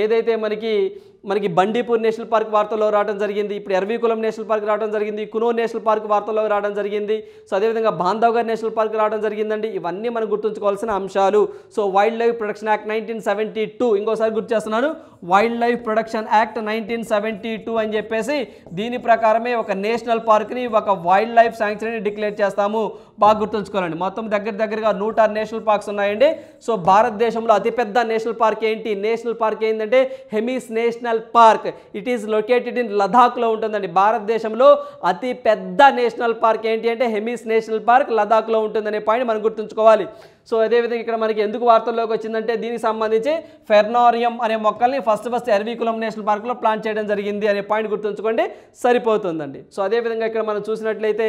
ఏదైతే మనకి బండీపూర్ నేషనల్ పార్క్ వార్తల్లో రావడం జరిగింది, ఇప్పుడు ఎర్వీకులం నేషనల్ పార్క్ రావడం జరిగింది, కునో నేషనల్ పార్క్ వార్తల్లో రావడం జరిగింది. సో అదేవిధంగా బాంధవ్గర్ నేషనల్ పార్క్ రావడం జరిగిందండి. ఇవన్నీ మనం గుర్తుంచుకోవాల్సిన అంశాలు. So wild life protection act 1972, ఇంకోసారి గుర్తు చేస్తున్నాను, వైల్డ్ లైఫ్ ప్రొటెక్షన్ యాక్ట్ 1972 అని చెప్పేసి దీని ప్రకారమే ఒక నేషనల్ పార్క్ని ఒక వైల్డ్ లైఫ్ శాంక్చురీని డిక్లేర్ చేస్తాము. బాగా గుర్తుంచుకోవాలండి. మొత్తం దగ్గరగా 106 నేషనల్ పార్క్స్ ఉన్నాయండి. సో భారతదేశంలో అతిపెద్ద నేషనల్ పార్క్ ఏంటి? నేషనల్ పార్క్ ఏంటంటే Hemis national park. It is located in లదాఖ్లో ఉంటుందండి. భారతదేశంలో అతి పెద్ద నేషనల్ పార్క్ ఏంటి అంటే హెమిస్ నేషనల్ పార్క్ లదాఖ్లో ఉంటుందనే పాయింట్ మనం గుర్తుంచుకోవాలి. సో అదేవిధంగా ఇక్కడ మనకి ఎందుకు వార్తల్లోకి వచ్చిందంటే దీనికి సంబంధించి ఫెర్నారియం అనే మొక్కల్ని ఫస్ట్ ఎర్వికులం నేషనల్ పార్క్లో ప్లాంట్ చేయడం జరిగింది అనే పాయింట్ గుర్తుంచుకోండి, సరిపోతుందండి. సో అదేవిధంగా ఇక్కడ మనం చూసినట్లయితే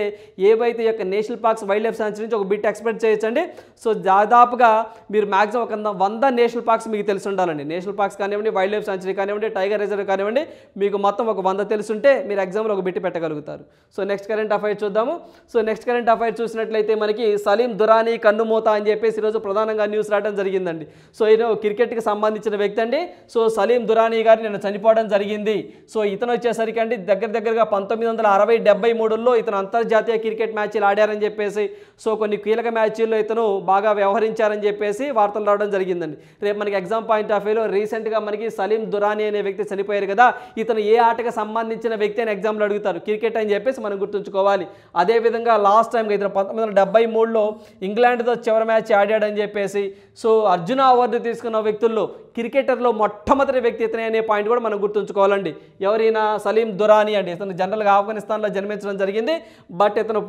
ఏవైతే ఈ యొక్క national parks wildlife life sanctuary నుంచి ఒక బిట్ ఎక్స్పెక్ట్ చేయొచ్చండి. సో దాదాపుగా మీరు మ్యాక్సిమం ఒక 100 నేషనల్ పార్క్స్ మీకు తెలిసి ఉండాలండి. నేషనల్ పార్క్స్ కానివ్వండి, వైల్డ్ లైఫ్ సాంచురీ కానివ్వండి, టైగర్ రిజర్వ్ కానివ్వండి, మీకు మొత్తం ఒక 100 తెలుసుంటే మీరు ఎగ్జామ్లో ఒక బిట్ పెట్టగలుగుతారు. సో నెక్స్ట్ కరెంట్ అఫైర్ చూద్దాము. సో నెక్స్ట్ కరెంట్ అఫైర్ చూసినట్లయితే మనకి సలీం దురానీ కన్నుమూత అని చెప్పేసి ఈరోజు ప్రధానంగా న్యూస్ రావడం జరిగిందండి. సో ఈయన క్రికెట్కి సంబంధించిన వ్యక్తి అండి. సో సలీం దురానీ గారు నిన్న చనిపోవడం జరిగింది. సో ఇతను వచ్చేసరికి అండి దగ్గరగా 1960-73లో ఇతను అంతర్జాతీయ క్రికెట్ మ్యాచ్లు ఆడారని చెప్పేసి, సో కొన్ని కీలక మ్యాచ్ల్లో ఇతను బాగా వ్యవహరించారని చెప్పేసి వార్తలు రావడం జరిగిందండి. రేపు మనకి ఎగ్జామ్ పాయింట్ ఆఫ్ వ్యూలో రీసెంట్గా మనకి సలీం దురానీ అనే వ్యక్తి చనిపోయారు కదా, ఇతను ఏ ఆటకు సంబంధించిన వ్యక్తి అని ఎగ్జామ్లో అడుగుతారు, క్రికెట్ అని చెప్పేసి మనం గుర్తుంచుకోవాలి. అదేవిధంగా లాస్ట్ టైం ఇతను 1973లో ఇంగ్లాండ్తో చివరి మ్యాచ్ ఆడాడని చెప్పేసి, సో అర్జున అవార్డు తీసుకున్న వ్యక్తుల్లో క్రికెటర్లో మొట్టమొదటి వ్యక్తి ఇతనే అనే పాయింట్ కూడా మనం గుర్తుంచుకోవాలండి. ఎవరైనా సలీం దురానీ అండి. ఇతను జనరల్గా ఆఫ్ఘనిస్తాన్లో జన్మించడం జరిగింది. బట్ ఇతను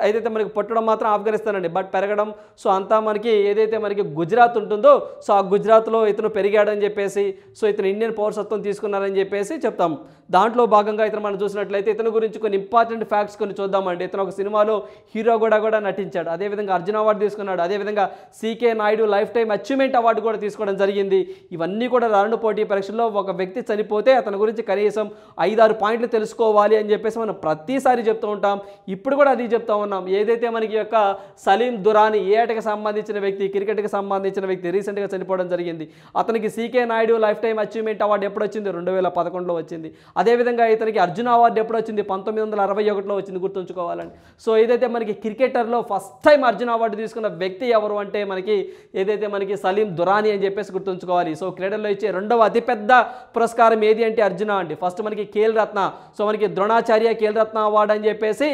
ఏదైతే మనకి పుట్టడం మాత్రం ఆఫ్ఘనిస్తాన్ అండి, బట్ పెరగడం సో అంతా మనకి ఏదైతే మనకి గుజరాత్ ఉంటుందో సో ఆ గుజరాత్లో ఇతను పెరిగాడని చెప్పేసి, సో ఇతను ఇండియన్ పౌరసత్వం తీసుకున్నారని చెప్పేసి చెప్తాం. దాంట్లో భాగంగా ఇతను మనం చూసినట్లయితే ఇతని గురించి కొన్ని ఇంపార్టెంట్ ఫ్యాక్ట్స్ కొన్ని చూద్దామండి. ఇతను ఒక సినిమాలో హీరో కూడా నటించాడు. అదేవిధంగా అర్జున అవార్డు తీసుకున్నాడు. అదేవిధంగా CK Naidu life time achievement award కూడా తీసుకోవడం జరిగింది. ఇవన్నీ కూడా రానున్న పోటీ పరీక్షల్లో ఒక వ్యక్తి చనిపోతే అతని గురించి కనీసం 5-6 పాయింట్లు తెలుసుకోవాలి అని చెప్పేసి మనం ప్రతిసారి చెప్తూ ఉంటాం. ఇప్పుడు కూడా అది చెప్తా ఉన్నాం. ఏదైతే మనకి యొక్క సలీం దురానీ ఏ ఆటకి సంబంధించిన వ్యక్తి, క్రికెట్కి సంబంధించిన వ్యక్తి రీసెంట్గా చనిపోవడం జరిగింది. అతనికి CK Naidu life time achievement award ఎప్పుడు వచ్చింది? 2011లో వచ్చింది. అదేవిధంగా ఇతనికి అర్జున అవార్డు ఎప్పుడు వచ్చింది? 1961లో వచ్చింది, గుర్తుంచుకోవాలండి. సో ఏదైతే మనకి క్రికెటర్లో ఫస్ట్ టైం అర్జున అవార్డు తీసుకున్న వ్యక్తి ఎవరు అంటే మనకి ఏదైతే మనకి సలీం దురానీ అని చెప్పేసి గుర్తుంచుకోవాలి. సో క్రీడల్లో ఇచ్చే రెండవ అతిపెద్ద పురస్కారం ఏది అంటే అర్జున అండి. ఫస్ట్ మనకి ఖేల్ రత్న, సో మనకి ద్రోణాచార్య ఖేల్ రత్న అవార్డు అని చెప్పేసి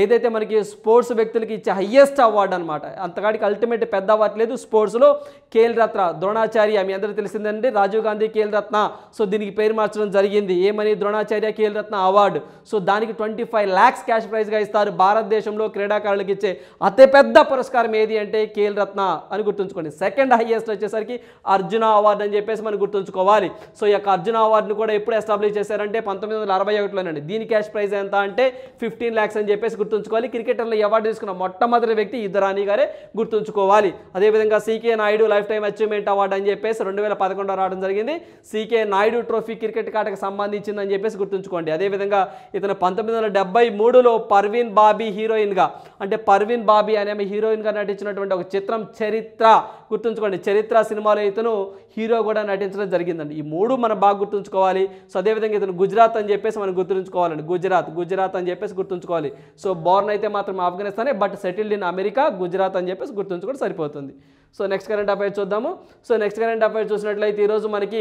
ఏదైతే మనకి స్పోర్ట్స్ వ్యక్తులకి ఇచ్చే హయ్యెస్ట్ అవార్డు అనమాట. అంతకాడికి అల్టిమేట్ పెద్ద అవార్డు లేదు స్పోర్ట్స్లో. ఖేల్ రత్న, ద్రోణాచార్య మీ అందరూ తెలిసిందండి, రాజీవ్ గాంధీ ఖేల్ రత్న. సో దీనికి పేరు మార్చడం జరిగింది. ఏమని? ద్రోణాచార్య ఖేల్ రత్న అవార్డు. సో దానికి 25 lakhs క్యాష్ ప్రైజ్గా ఇస్తారు. భారతదేశంలో క్రీడాకారులకు ఇచ్చే అతిపెద్ద పురస్కారం ఏది అంటే ఖేల్ రత్న అని గుర్తుంచుకోండి. సెకండ్ హైయెస్ట్ వచ్చేసరికి అర్జున అవార్డు అని చెప్పేసి మనం గుర్తుంచుకోవాలి. సో ఈ యొక్క అర్జున అవార్డును కూడా ఎప్పుడు ఎస్టాబ్లిష్ చేశారంటే 1961లోనండి. దీని క్యాష్ ప్రైజ్ ఎంత అంటే 15 lakhs అని చెప్పేసి గుర్తుంచుకోవాలి. క్రికెటర్లో అవార్డు తీసుకున్న మొట్టమొదటి వ్యక్తి ఈ దురానీ గారే, గుర్తుంచుకోవాలి. అదేవిధంగా CK Naidu life time achievement award అని చెప్పేసి 2011లో రావడం జరిగింది. సీకే నాయుడు ట్రోఫీ క్రికెట్ ఆటకు సంబంధించిందని చెప్పేసి గుర్తుంచుకోండి. అదేవిధంగా ఇతను 1973లో పర్వీన్ బాబీ హీరోయిన్గా, అంటే పర్వీన్ బాబీ అనే హీరోయిన్గా నటించినటువంటి ఒక చిత్రం చరిత్ర, గుర్తుంచుకోండి. చరిత్ర సినిమాలో ఇతను హీరో కూడా నటించడం జరిగిందండి. ఈ మూడు మనం బాగా గుర్తుంచుకోవాలి. సో అదేవిధంగా ఇతను గుజరాత్ అని చెప్పేసి మనం గుర్తుంచుకోవాలండి. గుజరాత్ అని చెప్పేసి గుర్తుంచుకోవాలి. సో బోర్న్ అయితే మాత్రం ఆఫ్ఘనిస్తానే, but settled in America, Gujarat అని చెప్పేసి గుర్తుంచుకోవడం సరిపోతుంది. సో నెక్స్ట్ కరెంట్ అఫైర్ చూద్దాము. సో నెక్స్ట్ కరెంట్ అఫైర్ చూసినట్లయితే ఈరోజు మనకి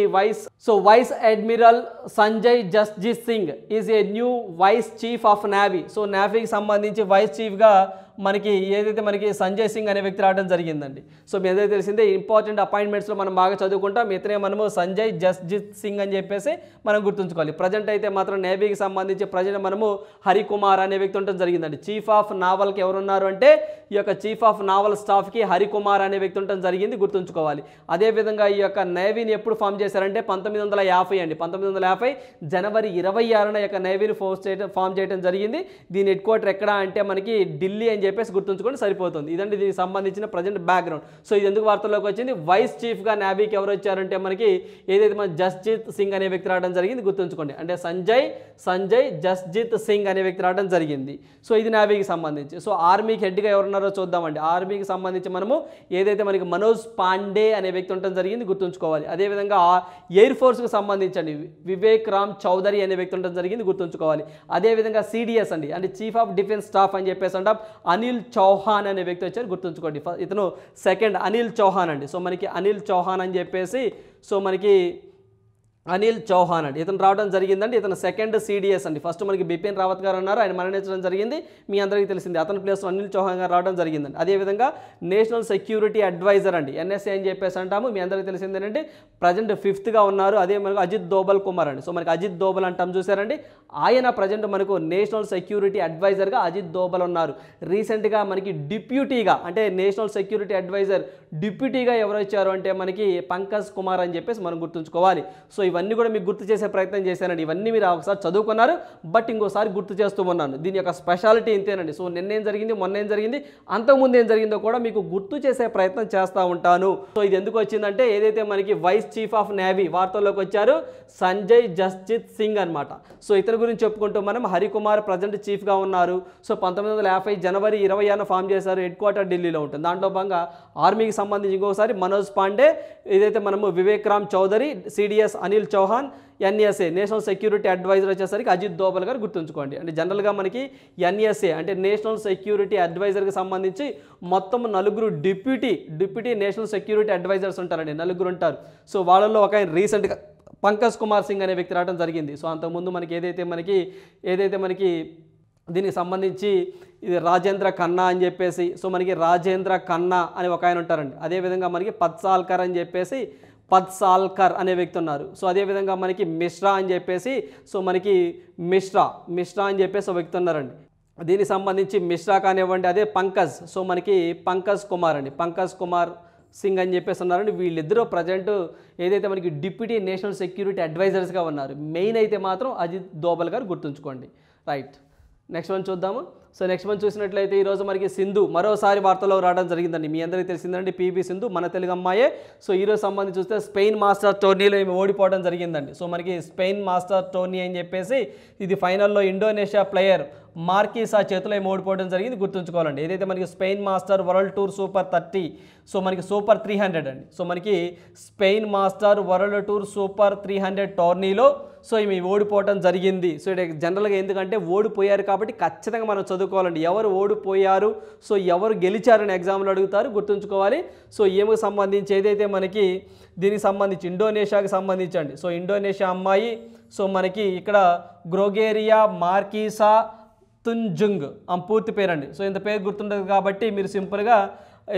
vice admiral Sanjay Jasjit Singh is a new vice chief of navy. So నేవీకి సంబంధించి వైస్ చీఫ్గా మనకి ఏదైతే మనకి సంజయ్ సింగ్ అనే వ్యక్తి రావడం జరిగిందండి. సో మీ ఏదైతే తెలిసిందే ఇంపార్టెంట్ అపాయింట్మెంట్స్లో మనం బాగా చదువుకుంటాం. ఇతనే మనము సంజయ్ జస్జిత్ సింగ్ అని చెప్పేసి మనం గుర్తుంచుకోవాలి. ప్రజెంట్ అయితే మాత్రం నేవీకి సంబంధించి ప్రజెంట్ మనము హరికుమార్ అనే వ్యక్తి ఉండడం జరిగిందండి. చీఫ్ ఆఫ్ నావల్కి ఎవరున్నారు అంటే ఈ యొక్క చీఫ్ ఆఫ్ నావల్ స్టాఫ్కి హరికుమార్ అనే వ్యక్తి ఉండడం జరిగింది, గుర్తుంచుకోవాలి. అదేవిధంగా ఈ యొక్క నేవీని ఎప్పుడు ఫామ్ చేశారంటే 1950 అండి. 1950 జనవరి 26న ఈ యొక్క నేవీని ఫామ్ చేయడం జరిగింది. దీని హెడ్ క్వార్టర్ ఎక్కడ అంటే మనకి ఢిల్లీ అని చెప్పేసి గుర్తుంచుకొని సరిపోతుంది. ఇదండి దీనికి సంబంధించిన ప్రజెంట్ బ్యాక్గ్రౌండ్. సో ఇది ఎందుకు వార్తల్లోకి వచ్చింది? వైస్ చీఫ్గా నేవీకి ఎవరు వచ్చారంటే మనకి ఏదైతే మన జస్జిత్ సింగ్ అనే వ్యక్తి రావడం జరిగింది, గుర్తుంచుకోండి. అంటే సంజయ్ జస్జిత్ సింగ్ అనే వ్యక్తి రావడం జరిగింది. సో ఇది నేవీకి సంబంధించి. సో ఆర్మీకి హెడ్గా ఎవరున్నారో చూద్దామండి. ఆర్మీకి సంబంధించి మనము ఏదైతే మనకి మనోజ్ పాండే అనే వ్యక్తి ఉండడం జరిగింది, గుర్తుంచుకోవాలి. అదేవిధంగా ఎయిర్ ఫోర్స్కి సంబంధించండి వివేక్ రామ్ చౌదరి అనే వ్యక్తి ఉండడం జరిగింది, గుర్తుంచుకోవాలి. అదేవిధంగా సిడిఎస్ అండి, అంటే చీఫ్ ఆఫ్ డిఫెన్స్ స్టాఫ్ అని చెప్పేసి అంటాం, అనిల్ చౌహాన్ అనే వ్యక్తి వచ్చారు, గుర్తుంచుకోండి. ఇతను సెకండ్ అనిల్ చౌహాన్ అండి. సో మనకి అనిల్ చౌహాన్ అని చెప్పేసి సో మనకి అనిల్ చౌహాన్ అండి ఇతను రావడం జరిగిందండి. ఇతను సెకండ్ సిడిఎస్ అండి. ఫస్ట్ మనకి బిపిన్ రావత్ గారు ఉన్నారు, ఆయన మరణించడం జరిగింది, మీ అందరికీ తెలిసింది. అతని ప్లేస్లో అనిల్ చౌహాన్ గారు రావడం జరిగిందండి. అదేవిధంగా నేషనల్ సెక్యూరిటీ అడ్వైజర్ అండి, ఎన్ఎస్ఏ అని చెప్పేసి అంటాము, మీ అందరికీ తెలిసింది ఏంటంటే ప్రజెంట్ 5th ఉన్నారు. అదే మనకు అజిత్ దోబల్ కుమార్ అండి. సో మనకి అజిత్ దోబల్ అంటాం చూసారండి, ఆయన ప్రజెంట్ మనకు నేషనల్ సెక్యూరిటీ అడ్వైజర్గా అజిత్ దోబల్ ఉన్నారు. రీసెంట్గా మనకి డిప్యూటీగా అంటే నేషనల్ సెక్యూరిటీ అడ్వైజర్ డిప్యూటీగా ఎవరు వచ్చారు అంటే మనకి పంకజ్ కుమార్ అని చెప్పేసి మనం గుర్తుంచుకోవాలి. సో ఇవన్నీ కూడా మీకు గుర్తు చేసే ప్రయత్నం చేశానండి. ఇవన్నీ మీరు ఒకసారి చదువుకున్నారు, బట్ ఇంకోసారి గుర్తు చేస్తూ ఉన్నాను. దీని యొక్క స్పెషాలిటీ ఇంతేనండి. సో నిన్నేం జరిగింది, మొన్న ఏం జరిగింది, అంతకుముందు ఏం జరిగిందో కూడా మీకు గుర్తు చేసే ప్రయత్నం చేస్తూ ఉంటాను. సో ఇది ఎందుకు వచ్చిందంటే ఏదైతే మనకి వైస్ చీఫ్ ఆఫ్ నేవీ వార్తల్లోకి వచ్చారు సంజయ్ జస్జిత్ సింగ్ అనమాట. సో ఇతని గురించి చెప్పుకుంటూ మనం హరికుమార్ ప్రజెంట్ చీఫ్గా ఉన్నారు. సో 1950 జనవరి 20న ఫామ్ చేశారు. హెడ్ క్వార్టర్ ఢిల్లీలో ఉంటుంది. దాంట్లో భాగంగా ఆర్మీకి సంబంధించి ఇంకోసారి మనోజ్ పాండే, ఏదైతే మనము Vivek Ram Chaudhary, CDS Anil Chauhan, NSA national security adviser వచ్చేసరికి అజిత్ దోవల్ గారు గుర్తుంచుకోండి. అంటే జనరల్గా మనకి ఎన్ఎస్ఏ అంటే నేషనల్ సెక్యూరిటీ అడ్వైజర్కి సంబంధించి మొత్తం 4 డిప్యూటీ నేషనల్ సెక్యూరిటీ అడ్వైజర్స్ ఉంటారండి. 4 ఉంటారు. సో వాళ్ళల్లో ఒక ఆయన రీసెంట్గా పంకజ్ కుమార్ సింగ్ అనే వ్యక్తి రావడం జరిగింది. సో అంతకుముందు మనకి ఏదైతే మనకి దీనికి సంబంధించి ఇది రాజేంద్ర ఖన్నా అని చెప్పేసి, సో మనకి రాజేంద్ర ఖన్నా అని ఒక ఆయన ఉంటారండి. అదేవిధంగా మనకి పద్సాల్కర్ అని చెప్పేసి పద్సాల్కర్ అనే వ్యక్తి ఉన్నారు. సో అదేవిధంగా మనకి మిశ్రా అని చెప్పేసి, సో మనకి మిశ్రా అని చెప్పేసి ఒక వ్యక్తి ఉన్నారండి. దీనికి సంబంధించి మిశ్రా కానివ్వండి, అదే పంకజ్, సో మనకి పంకజ్ కుమార్ సింగ్ అని చెప్పేసి ఉన్నారండి. వీళ్ళిద్దరూ ప్రజెంట్ ఏదైతే మనకి డిప్యూటీ నేషనల్ సెక్యూరిటీ అడ్వైజర్స్గా ఉన్నారు. మెయిన్ అయితే మాత్రం అజిత్ దోవల్ గారు గుర్తుంచుకోండి. రైట్, నెక్స్ట్ వన్ చూద్దాము. సో నెక్స్ట్ వన్ చూసినట్లయితే ఈరోజు మనకి సింధు మరోసారి వార్తల్లో రావడం జరిగిందండి. మీ అందరికీ తెలిసిందండి, పివి సింధు మన తెలుగు అమ్మాయే. సో ఈరోజు సంబంధించి చూస్తే స్పెయిన్ మాస్టర్ టోర్నీలో ఏమి ఓడిపోవడం జరిగిందండి. సో మనకి స్పెయిన్ మాస్టర్ టోర్నీ అని చెప్పేసి ఇది ఫైనల్లో ఇండోనేషియా ప్లేయర్ మార్కీసా చేతిలో ఏమి ఓడిపోవడం జరిగింది గుర్తుంచుకోవాలండి. ఏదైతే మనకి Spain master world tour super 30, so మనకి సూపర్ 300 అండి. సో మనకి Spain master world tour super 300 టోర్నీలో సో ఇవి ఓడిపోవడం జరిగింది. సో ఇది జనరల్గా ఎందుకంటే ఓడిపోయారు కాబట్టి ఖచ్చితంగా మనం చదువుకోవాలండి. ఎవరు ఓడిపోయారు, సో ఎవరు గెలిచారని ఎగ్జామ్లో అడుగుతారు, గుర్తుంచుకోవాలి. సో ఏమికి సంబంధించి ఏదైతే మనకి దీనికి సంబంధించి ఇండోనేషియాకి సంబంధించండి. సో ఇండోనేషియా అమ్మాయి, సో మనకి ఇక్కడ గ్రోగేరియా మార్కీసా తుంజుంగ్ పూర్తి పేరండి. సో ఇంత పేరు గుర్తుండదు కాబట్టి మీరు సింపుల్గా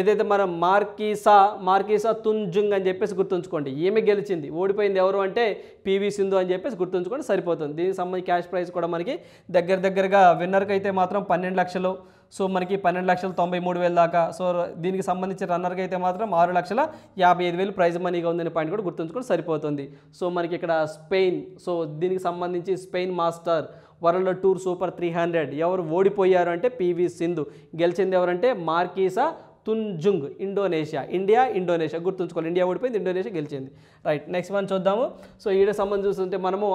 ఏదైతే మనం మార్కీసా తుంజుంగ్ అని చెప్పేసి గుర్తుంచుకోండి. ఏమి గెలిచింది, ఓడిపోయింది ఎవరు అంటే పివి సింధు అని చెప్పేసి గుర్తుంచుకోండి, సరిపోతుంది. దీనికి సంబంధించి క్యాష్ ప్రైజ్ కూడా మనకి దగ్గరగా విన్నర్కి అయితే మాత్రం 12 లక్షలు, సో మనకి 12,93,000 దాకా. సో దీనికి సంబంధించి రన్నర్కి అయితే మాత్రం 6,55,000 ప్రైజ్ మనీగా ఉందనే పాయింట్ కూడా గుర్తుంచుకొని సరిపోతుంది. సో మనకి ఇక్కడ స్పెయిన్, సో దీనికి సంబంధించి Spain master world tour super 300 ఎవరు ఓడిపోయారు అంటే పివి సింధు, గెలిచింది ఎవరంటే మార్కీసా తుంజుంగ్, ఇండోనేషియా గుర్తుంచుకోవాలి. ఇండియా ఓడిపోయింది, ఇండోనేషియా గెలిచింది. రైట్, నెక్స్ట్ వన్ చూద్దాము. సో ఈడ సంబంధం చూస్తుంటే మనము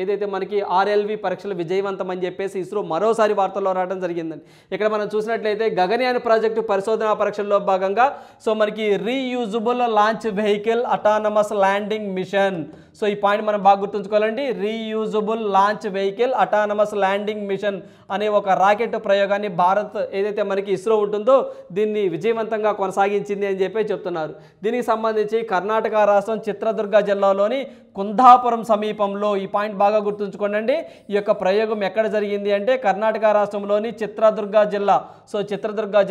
ఏదైతే మనకి ఆర్ఎల్వి పరీక్షలు విజయవంతం అని చెప్పేసి ఇస్రో మరోసారి వార్తల్లో రావడం జరిగిందండి. ఇక్కడ మనం చూసినట్లయితే గగనయాన్ ప్రాజెక్టు పరిశోధనా పరీక్షల్లో భాగంగా సో మనకి reusable launch vehicle autonomous landing mission. So ఈ పాయింట్ మనం బాగా గుర్తుంచుకోవాలండి. Reusable launch vehicle autonomous landing mission అనే ఒక రాకెట్ ప్రయోగాన్ని భారత్ ఏదైతే మనకి ఇస్రో ఉంటుందో దీన్ని విజయవంతంగా కొనసాగించింది అని చెప్పి చెప్తున్నారు. దీనికి సంబంధించి కర్ణాటక రాష్ట్రం చిత్రదుర్గ జిల్లాలోని కుందాపురం సమీపంలో, ఈ పాయింట్ బాగా గుర్తుంచుకోండి, ఈ యొక్క ప్రయోగం ఎక్కడ జరిగింది అంటే కర్ణాటక రాష్ట్రంలోని చిత్రదుర్గ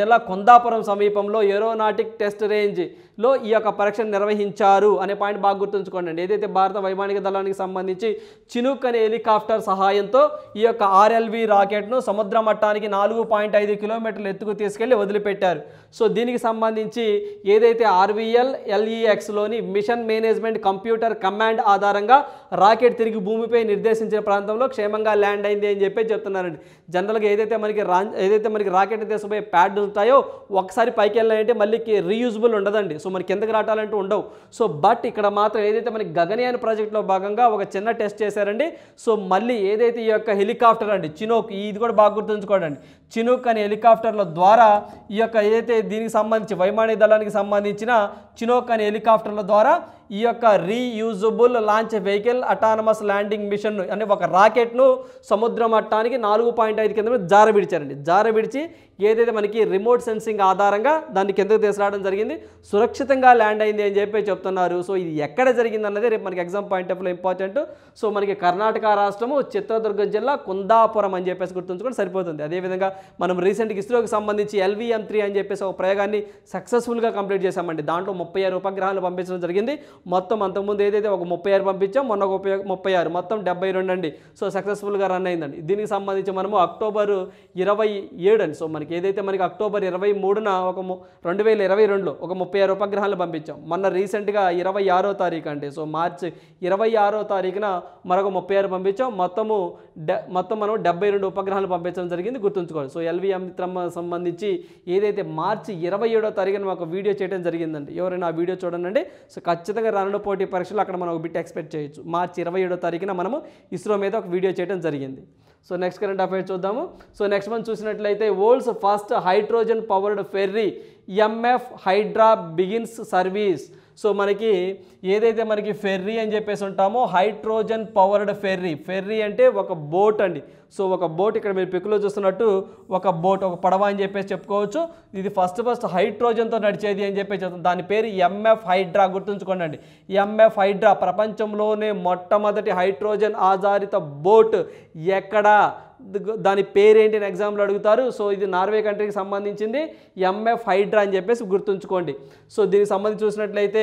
జిల్లా కుందాపురం సమీపంలో ఏరోనాటిక్ టెస్ట్ రేంజ్లో ఈ యొక్క పరీక్షను నిర్వహించారు అనే పాయింట్ బాగా గుర్తుంచుకోండి. ఏదైతే భారత వైమానిక దళానికి సంబంధించి చినూక్ అనే హెలికాప్టర్ సహాయంతో ఈ యొక్క ఆర్ఎల్వి రాకెట్ను సముద్ర మట్టానికి 4.5 కిలోమీటర్ల ఎత్తుకు తీసుకెళ్లి వదిలిపెట్టారు. సో దీనికి సంబంధించి ఏదైతే ఆర్వీఎల్ ఎల్ఈఎక్స్లోని మిషన్ మేనేజ్మెంట్ కంప్యూటర్ కమాండ్ ఆధారంగా రాకెట్ తిరిగి భూమిపై నిర్దేశించిన ప్రాంతంలో క్షేమంగా ల్యాండ్ అయింది అని చెప్పి చెప్తున్నారండి. జనరల్గా ఏదైతే మనకి రాకెట్ తీసుకుపోయే ప్యాడ్ ఉంటాయో ఒకసారి పైకి వెళ్ళాలంటే మళ్ళీ రీయూజబుల్ ఉండదండి. సో మనకి కిందకి రావటాలంటూ ఉండవు. సో బట్ ఇక్కడ మాత్రం ఏదైతే మనకి గగనయాన్ ప్రాజెక్ట్లో భాగంగా ఒక చిన్న టెస్ట్ చేశారండి. సో మళ్ళీ ఏదైతే ఈ యొక్క హెలికాప్టర్ అండి చినూక్, ఇది కూడా బాగా గుర్తుంచుకోండి, చినూక్ అనే హెలికాప్టర్ల ద్వారా ఈ యొక్క ఏదైతే దీనికి సంబంధించి వైమానిక దళానికి సంబంధించిన చినూక్ అనే హెలికాప్టర్ల ద్వారా ఈ యొక్క reusable launch vehicle autonomous landing mission అనే ఒక రాకెట్ను సముద్ర మట్టానికి 4.5 కిలోమీటర్లు జారవిడిచి ఏదైతే మనకి రిమోట్ సెన్సింగ్ ఆధారంగా దాన్ని కిందకు తీసుకురావడం జరిగింది, సురక్షితంగా ల్యాండ్ అయింది అని చెప్పి చెప్తున్నారు. సో ఇది ఎక్కడ జరిగింది అన్నది రేపు మనకి exam point of view important. So మనకి కర్ణాటక రాష్ట్రము చిత్రదుర్గ జిల్లా కుందాపురం అని చెప్పేసి గుర్తుంచుకొని సరిపోతుంది. అదేవిధంగా మనం రీసెంట్గా ఇస్రోకి సంబంధించి LVM-3 అని చెప్పేసి ఒక ప్రయోగాన్ని సక్సెస్ఫుల్గా కంప్లీట్ చేశామండి. దాంట్లో 36 ఉపగ్రహాలు పంపించడం జరిగింది. మొత్తం అంతకుముందు ఏదైతే ఒక 36 పంపించాం, మొన్న ఒక 36, మొత్తం 72 అండి. సో సక్సెస్ఫుల్గా రన్ అయిందండి. దీనికి సంబంధించి మనము అక్టోబర్ 27 అండి. సో మనకి ఏదైతే మనకి అక్టోబర్ 23న 2022లో ఒక 36 ఉపగ్రహాలు పంపించాం. మొన్న రీసెంట్గా 26వ తారీఖు అండి. సో మార్చి 26వ తారీఖున మరొక 36 పంపించాం. మొత్తం మనం 72 ఉపగ్రహాలు పంపించడం జరిగింది, గుర్తుంచుకోవాలి. సో LVM-3 సంబంధించి ఏదైతే మార్చి 27వ తారీఖున మాకు వీడియో చేయడం జరిగిందండి. ఎవరైనా ఆ వీడియో చూడండి. సో ఖచ్చితంగా రానున్న పోటీ పరీక్షలు అక్కడ మనం ఒక బిట్ ఎక్స్పెక్ట్ చేయొచ్చు. మార్చి 27వ తారీఖున మనము ఇస్రో మీద ఒక వీడియో చేయడం జరిగింది. సో నెక్స్ట్ కరెంట్ అఫైర్స్ చూద్దాము. సో నెక్స్ట్ మనం చూసినట్లయితే world's first hydrogen powered ferry MF Hydra begins service. So మనకి ఏదైతే మనకి ఫెర్రీ అని చెప్పేసి ఉంటామో, హైడ్రోజన్ పవర్డ్ ఫెర్రీ అంటే ఒక బోట్ అండి. సో ఒక బోట్, ఇక్కడ మీరు పిక్లో చూస్తున్నట్టు ఒక బోట్, ఒక పడవ అని చెప్పేసి చెప్పుకోవచ్చు. ఇది ఫస్ట్ హైడ్రోజన్తో నడిచేది అని చెప్పేసి చెప్తాం. దాని పేరు MF హైడ్రా, గుర్తుంచుకోండి అండి. MF హైడ్రా ప్రపంచంలోనే మొట్టమొదటి హైడ్రోజన్ ఆధారిత బోట్. ఎక్కడ దాని పేరేంటి అని ఎగ్జామ్లో అడుగుతారు. సో ఇది నార్వే కంట్రీకి సంబంధించింది MF హైడ్రా అని చెప్పేసి గుర్తుంచుకోండి. సో దీనికి సంబంధించి చూసినట్లయితే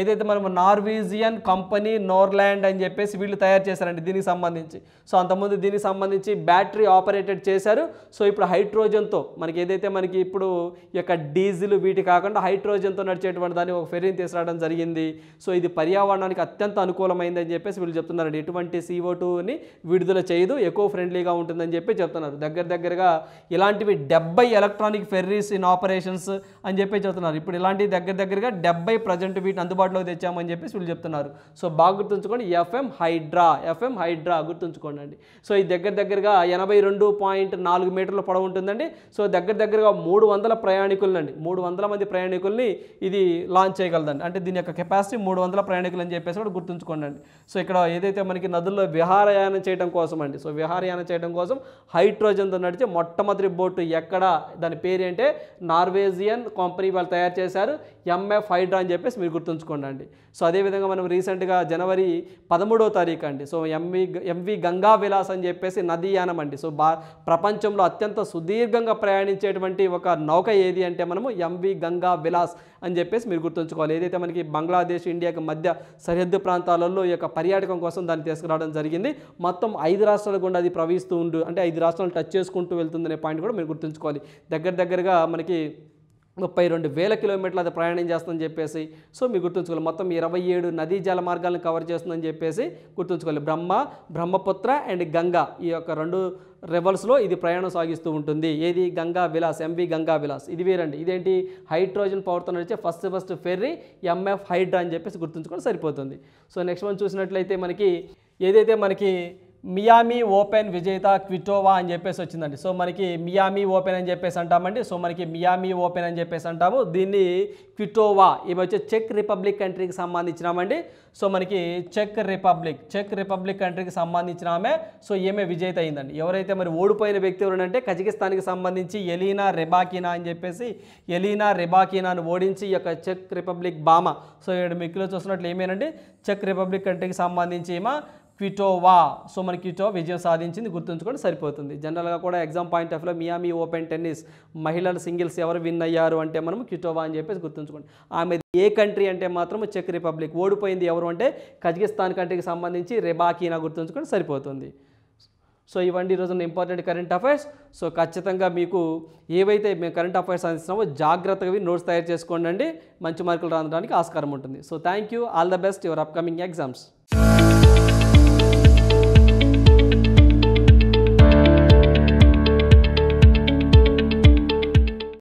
ఏదైతే మనం నార్వీజియన్ కంపెనీ నోర్లాండ్ అని చెప్పేసి వీళ్ళు తయారు చేశారండి దీనికి సంబంధించి. సో అంతకుముందు దీనికి సంబంధించి బ్యాటరీ ఆపరేటెడ్ చేశారు. సో ఇప్పుడు హైడ్రోజన్తో మనకి ఏదైతే మనకి ఇప్పుడు ఈ యొక్క డీజిల్ వీటి కాకుండా హైడ్రోజన్తో నడిచేటువంటి దాన్ని ఒక ఫెర్రీని తీసుకురావడం జరిగింది. సో ఇది పర్యావరణానికి అత్యంత అనుకూలమైంది అని చెప్పేసి వీళ్ళు చెప్తున్నారండి. ఎటువంటి CO2ని విడుదల చేయదు, ఎకో ఫ్రెండ్లీగా ఉంటుందని చెప్పి చెప్తున్నారు. దగ్గరగా ఇలాంటివి 70 ఎలక్ట్రానిక్ ఫెర్రీస్ ఇన్ ఆపరేషన్స్ అని చెప్పి చెప్తున్నారు. ఇప్పుడు ఇలాంటి దగ్గరగా 70 ప్రజెంట్ వీటిని అందుబాటులోకి తెచ్చామని చెప్పేసి వీళ్ళు చెప్తున్నారు. సో బాగా గుర్తుంచుకోండి, FM హైడ్రా గుర్తుంచుకోండి అండి. సో ఈ దగ్గరగా 82.4 మీటర్ల పొడవు ఉంటుందండి. సో దగ్గరగా 300 ప్రయాణికులండి, 300 మంది ప్రయాణికుల్ని ఇది లాంచ్ చేయగలదండి. అంటే దీని యొక్క కెపాసిటీ 300 ప్రయాణికులు అని చెప్పేసి కూడా గుర్తుంచుకోండి అండి. సో ఇక్కడ ఏదైతే మనకి నదుల్లో విహారయానం చేయడం కోసం అండి, సో విహారయానం చేయడం కోసం హైడ్రోజన్తో నడిచే మొట్టమొదటి బోటు ఎక్కడ, దాని పేరు అంటే నార్వేజియన్ కంపెనీ వాళ్ళు తయారు చేశారు, MF హైడ్రా అని చెప్పేసి మీరు గుర్తుంచుకోండి అండి. సో అదేవిధంగా మనం రీసెంట్గా జనవరి 13వ తారీఖు అండి, సో MV గంగా విలాస్ అని చెప్పేసి నదీయానం అండి. సో ప్రపంచంలో అత్యంత సుదీర్ఘంగా ప్రయాణించేటువంటి ఒక నౌక ఏది అంటే మనము MV గంగా విలాస్ అని చెప్పేసి మీరు గుర్తుంచుకోవాలి. ఏదైతే మనకి బంగ్లాదేశ్ ఇండియాకి మధ్య సరిహద్దు ప్రాంతాలలో ఈ యొక్క పర్యాటకం కోసం దాన్ని తీసుకురావడం జరిగింది. మొత్తం 5 రాష్ట్రాల గుండా అది ప్రవహిస్తూ అంటే 5 రాష్ట్రాలు టచ్ చేసుకుంటూ వెళ్తుందనే పాయింట్ కూడా మీరు గుర్తుంచుకోవాలి. దగ్గరగా మనకి 32,000 కిలోమీటర్లు అది ప్రయాణం చేస్తుందని చెప్పేసి సో మీరు గుర్తుంచుకోవాలి. మొత్తం 27 నదీ జల మార్గాలను కవర్ చేస్తుందని చెప్పేసి గుర్తుంచుకోవాలి. బ్రహ్మపుత్ర అండ్ గంగా ఈ యొక్క 2 రివర్స్లో ఇది ప్రయాణం సాగిస్తూ ఉంటుంది. ఏది గంగా విలాస్, MV గంగా విలాస్. ఇది వేరండి. ఇదేంటి హైడ్రోజన్ పవర్తో నడిచే ఫస్ట్ ఫెర్రీ MF హైడ్రా అని చెప్పేసి గుర్తుంచుకోవడం సరిపోతుంది. సో నెక్స్ట్ మనం చూసినట్లయితే మనకి ఏదైతే మనకి మియామి ఓపెన్ విజేత క్విటోవా అని చెప్పేసి వచ్చిందండి. సో మనకి మియామి ఓపెన్ అని చెప్పేసి అంటామండి. సో మనకి మియామి ఓపెన్ అని చెప్పేసి అంటాము. దీన్ని క్విటోవా ఈమె వచ్చి చెక్ రిపబ్లిక్ కంట్రీకి సంబంధించినామండి. సో మనకి చెక్ రిపబ్లిక్ కంట్రీకి సంబంధించిన ఆమె. సో ఈమె విజేత అయిందండి. ఎవరైతే మరి ఓడిపోయిన వ్యక్తి ఎవరంటే కజకిస్తాన్కి సంబంధించి ఎలీనా రెబాకినాను ఓడించి ఈ యొక్క చెక్ రిపబ్లిక్ భామ. సో ఇక్కడ మిక్కులో చూస్తున్నట్లు ఏమేనండి చెక్ రిపబ్లిక్ కంట్రీకి సంబంధించి ఈమె క్విటోవా. సో మన క్విటోవా విజయం సాధించింది, గుర్తుంచుకోండి సరిపోతుంది. జనరల్గా కూడా ఎగ్జామ్ పాయింట్ ఆఫ్ వ్యూలో మియామి ఓపెన్ టెన్నిస్ మహిళల సింగిల్స్ ఎవరు విన్ అయ్యారు అంటే మనం క్విటోవా అని చెప్పేసి గుర్తుంచుకోండి. ఆమె ఏ కంట్రీ అంటే మాత్రం చెక్ రిపబ్లిక్. ఓడిపోయింది ఎవరు అంటే కజకిస్తాన్ కంట్రీకి సంబంధించి రెబాకినా, గుర్తుంచుకొని సరిపోతుంది. సో ఇవన్నీ ఈరోజు ఇంపార్టెంట్ కరెంట్ అఫైర్స్. సో ఖచ్చితంగా మీకు ఏవైతే మేము కరెంట్ అఫైర్స్ అందిస్తున్నామో జాగ్రత్తగా నోట్స్ తయారు చేసుకోండి అండి. మంచి మార్కులు రావడానికి ఆస్కారం ఉంటుంది. So thank you, all the best your upcoming exams.